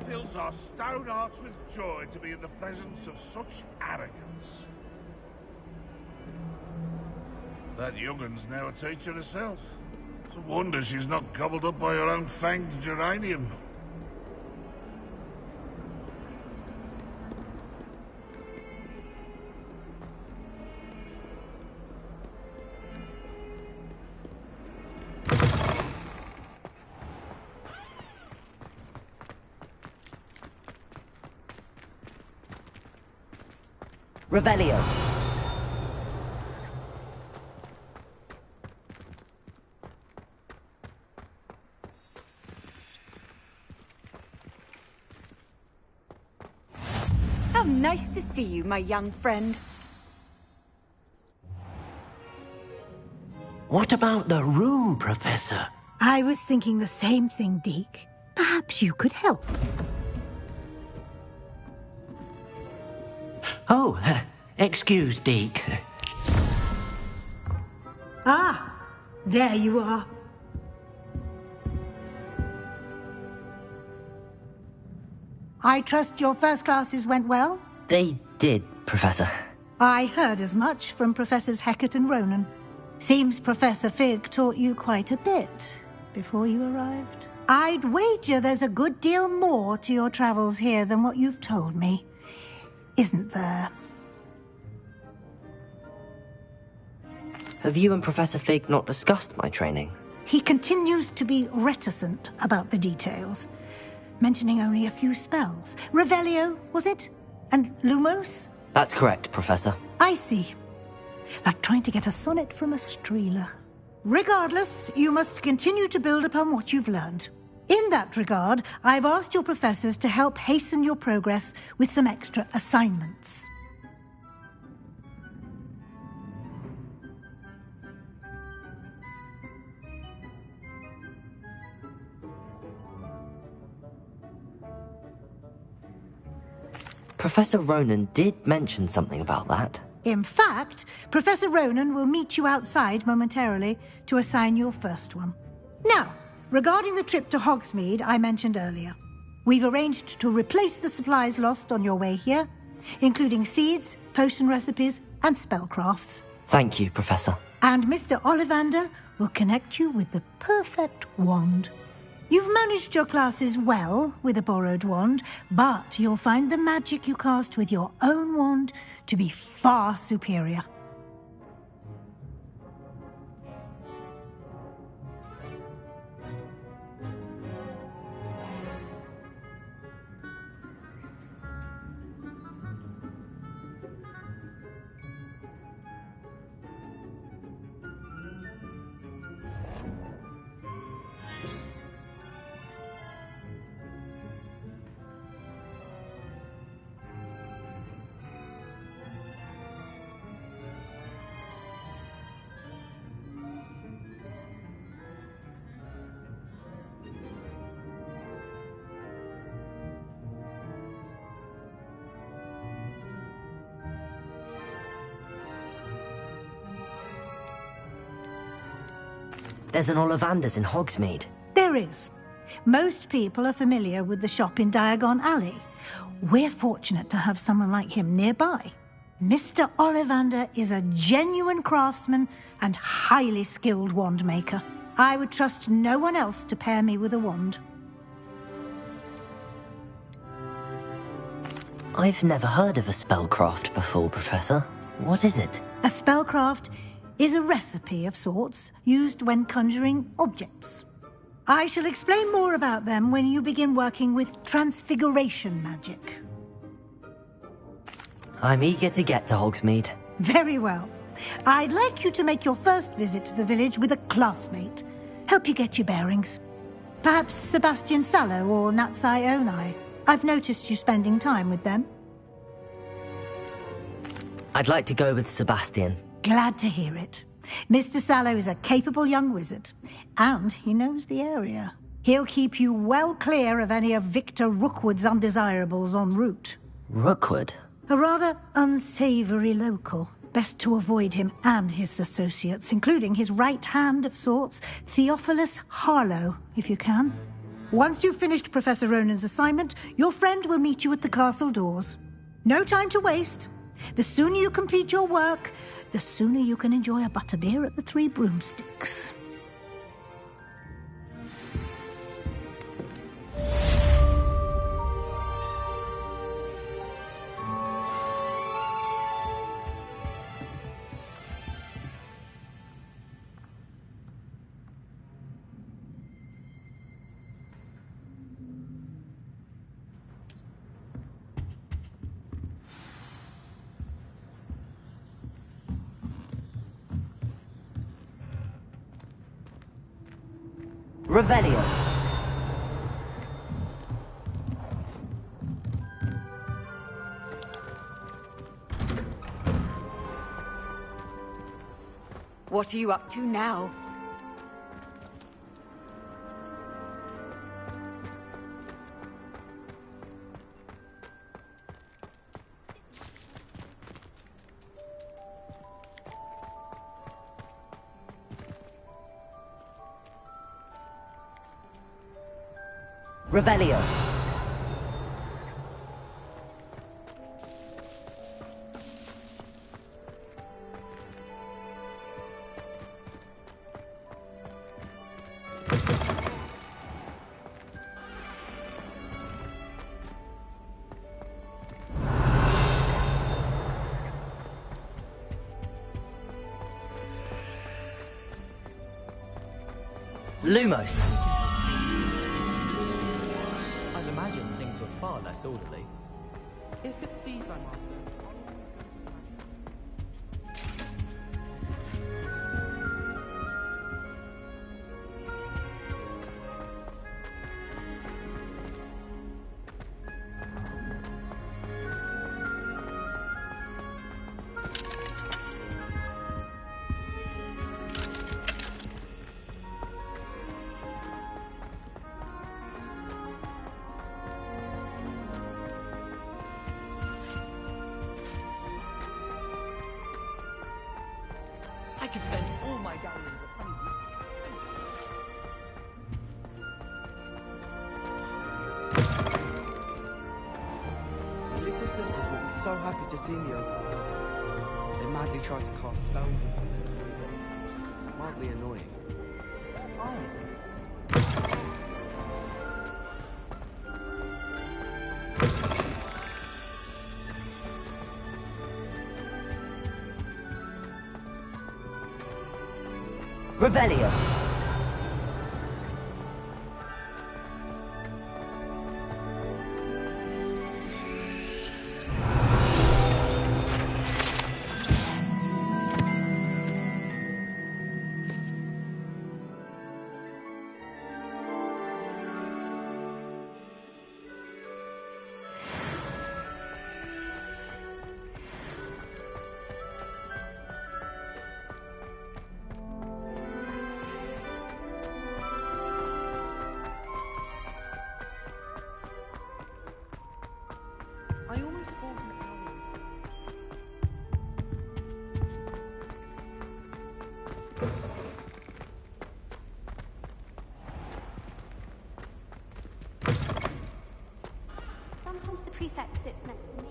Fills our stone hearts with joy to be in the presence of such arrogance. That young'un's now a teacher herself. It's a wonder she's not gobbled up by her own fanged geranium. Revelio. How nice to see you, my young friend. What about the room, Professor? I was thinking the same thing, Deke. Perhaps you could help. Oh, excuse, Deke. Ah, there you are. I trust your first classes went well? They did, Professor. I heard as much from Professors Hecat and Ronan. Seems Professor Fig taught you quite a bit before you arrived. I'd wager there's a good deal more to your travels here than what you've told me. Isn't there? Have you and Professor Fig not discussed my training? He continues to be reticent about the details, mentioning only a few spells. Revelio, was it? And Lumos? That's correct, Professor. I see. Like trying to get a sonnet from a streeler. Regardless, you must continue to build upon what you've learned. In that regard, I've asked your professors to help hasten your progress with some extra assignments. Professor Ronan did mention something about that. In fact, Professor Ronan will meet you outside momentarily to assign your first one. Now, regarding the trip to Hogsmeade I mentioned earlier, we've arranged to replace the supplies lost on your way here, including seeds, potion recipes, and spellcrafts. Thank you, Professor. And Mr. Ollivander will connect you with the perfect wand. You've managed your classes well with a borrowed wand, but you'll find the magic you cast with your own wand to be far superior. There's an Ollivander's in Hogsmeade. There is. Most people are familiar with the shop in Diagon Alley. We're fortunate to have someone like him nearby. Mr. Ollivander is a genuine craftsman and highly skilled wand maker. I would trust no one else to pair me with a wand. I've never heard of a spellcraft before, Professor. What is it? A spellcraft is a recipe of sorts used when conjuring objects. I shall explain more about them when you begin working with transfiguration magic. I'm eager to get to Hogsmeade. Very well. I'd like you to make your first visit to the village with a classmate. Help you get your bearings. Perhaps Sebastian Sallow or Natsai Onai. I've noticed you spending time with them. I'd like to go with Sebastian. Glad to hear it. Mr. Sallow is a capable young wizard, and he knows the area. He'll keep you well clear of any of Victor Rookwood's undesirables en route. Rookwood? A rather unsavory local. Best to avoid him and his associates, including his right hand of sorts, Theophilus Harlow, if you can. Once you've finished Professor Ronan's assignment, your friend will meet you at the castle doors. No time to waste. The sooner you complete your work, the sooner you can enjoy a butterbeer at the Three Broomsticks. Revelio. What are you up to now? Revelio. Lumos. I'd imagine things were far less orderly. If it's seeds I'm after, I could spend all my galleons of honey. My little sisters will be so happy to see me over. They madly try to cast spells on me. Mildly annoying. Revelio. prefect sits next to me.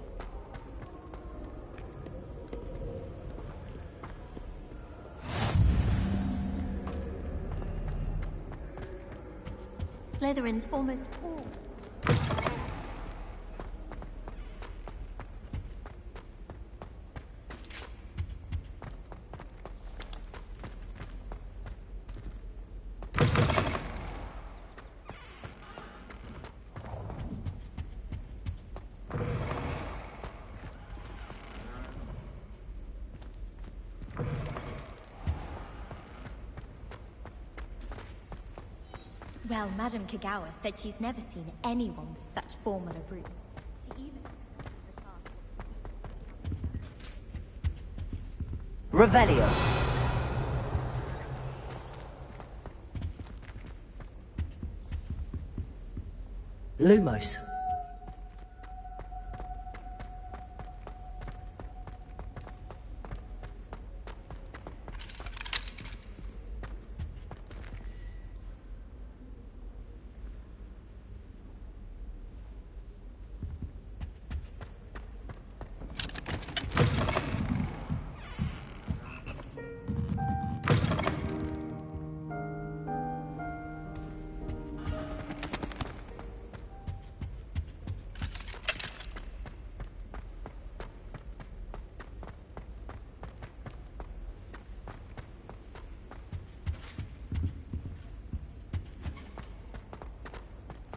Slytherin's almost all. Well, Madame Kagawa said she's never seen anyone with such formal a brood. She even Revelio. Lumos.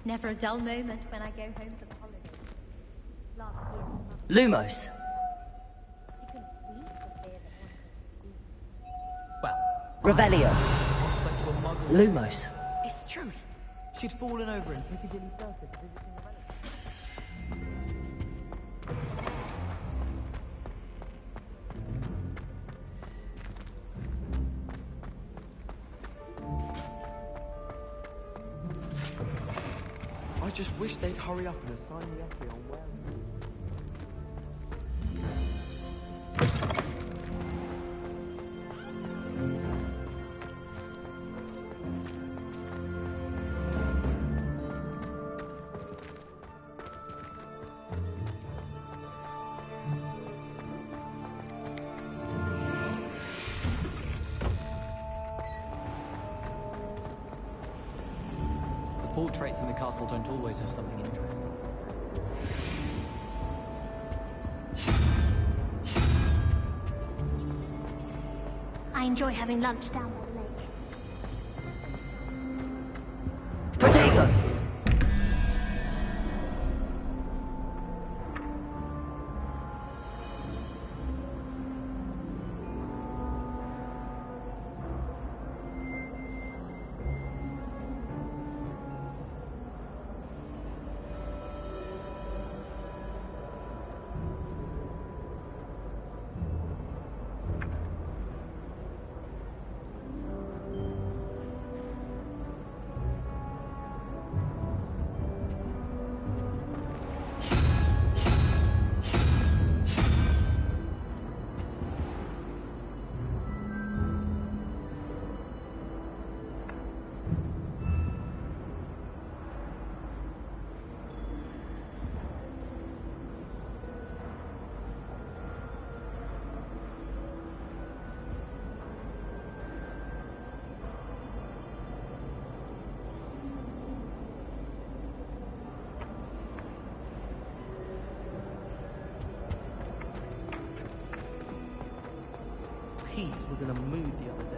Never a dull moment when I go home for the holidays. Last year, Lumos. she couldn't sleep for fear that one could Well, Revelio. Lumos. it's the truth. She'd fallen over in Piccadilly Circus visiting a relative. I just wish they'd hurry up and assign the essay on where. The portraits in the castle don't always have something interesting. I enjoy having lunch down by the lake. Protego. Keys were gonna move the other day.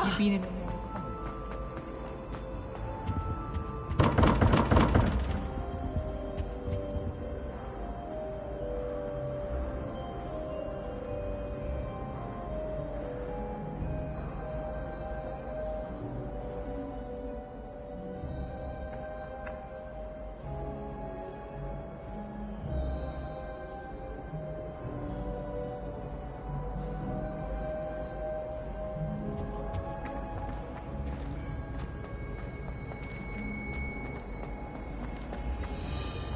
You've been in a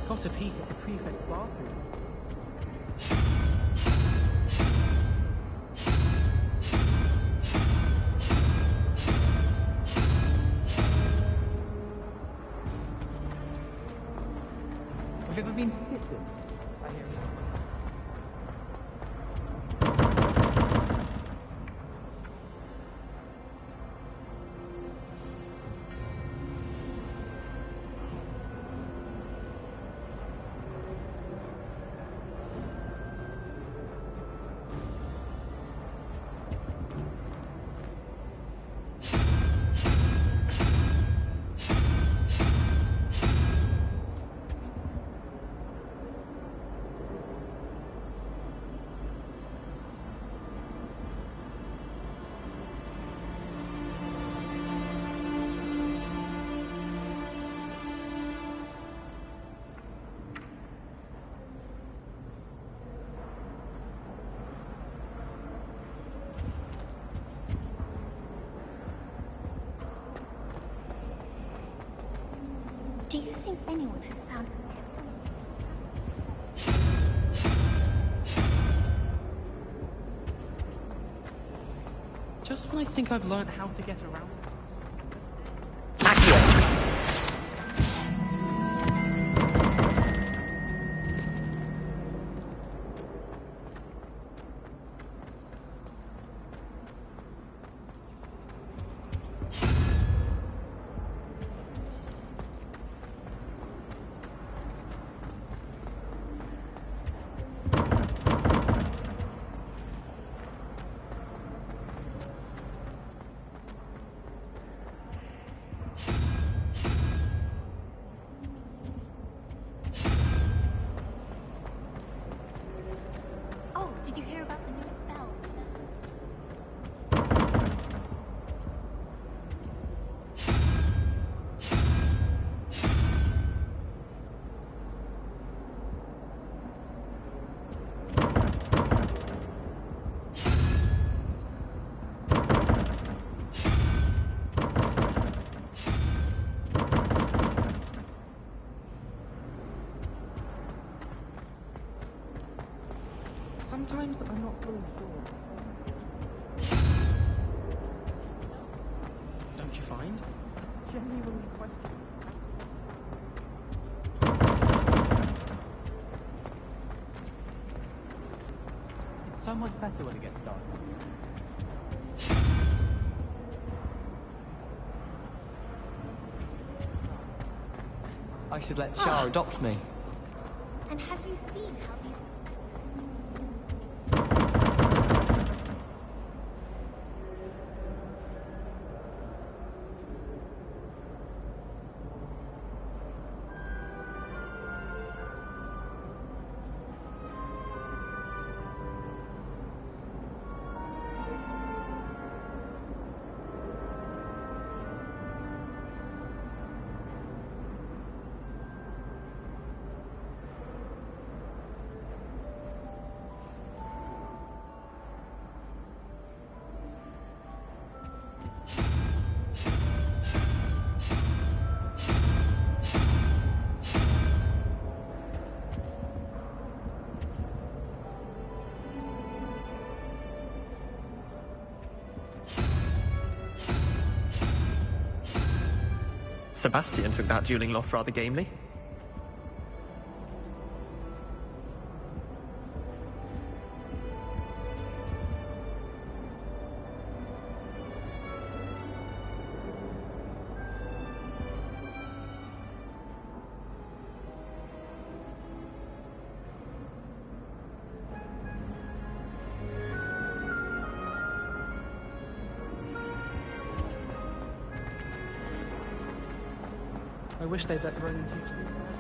Got a peek at the prefect's bathroom. Do you think anyone has found Just when I think I've learned how to get around. Oh, did you hear about the new spell? Sometimes I'm not fully sure. Don't you find? Genuinely question. It's so much better when it gets dark. I should let Shah adopt me. And have you seen how these... Sebastian took that dueling loss rather gamely. I wish they'd let Ronan teach me.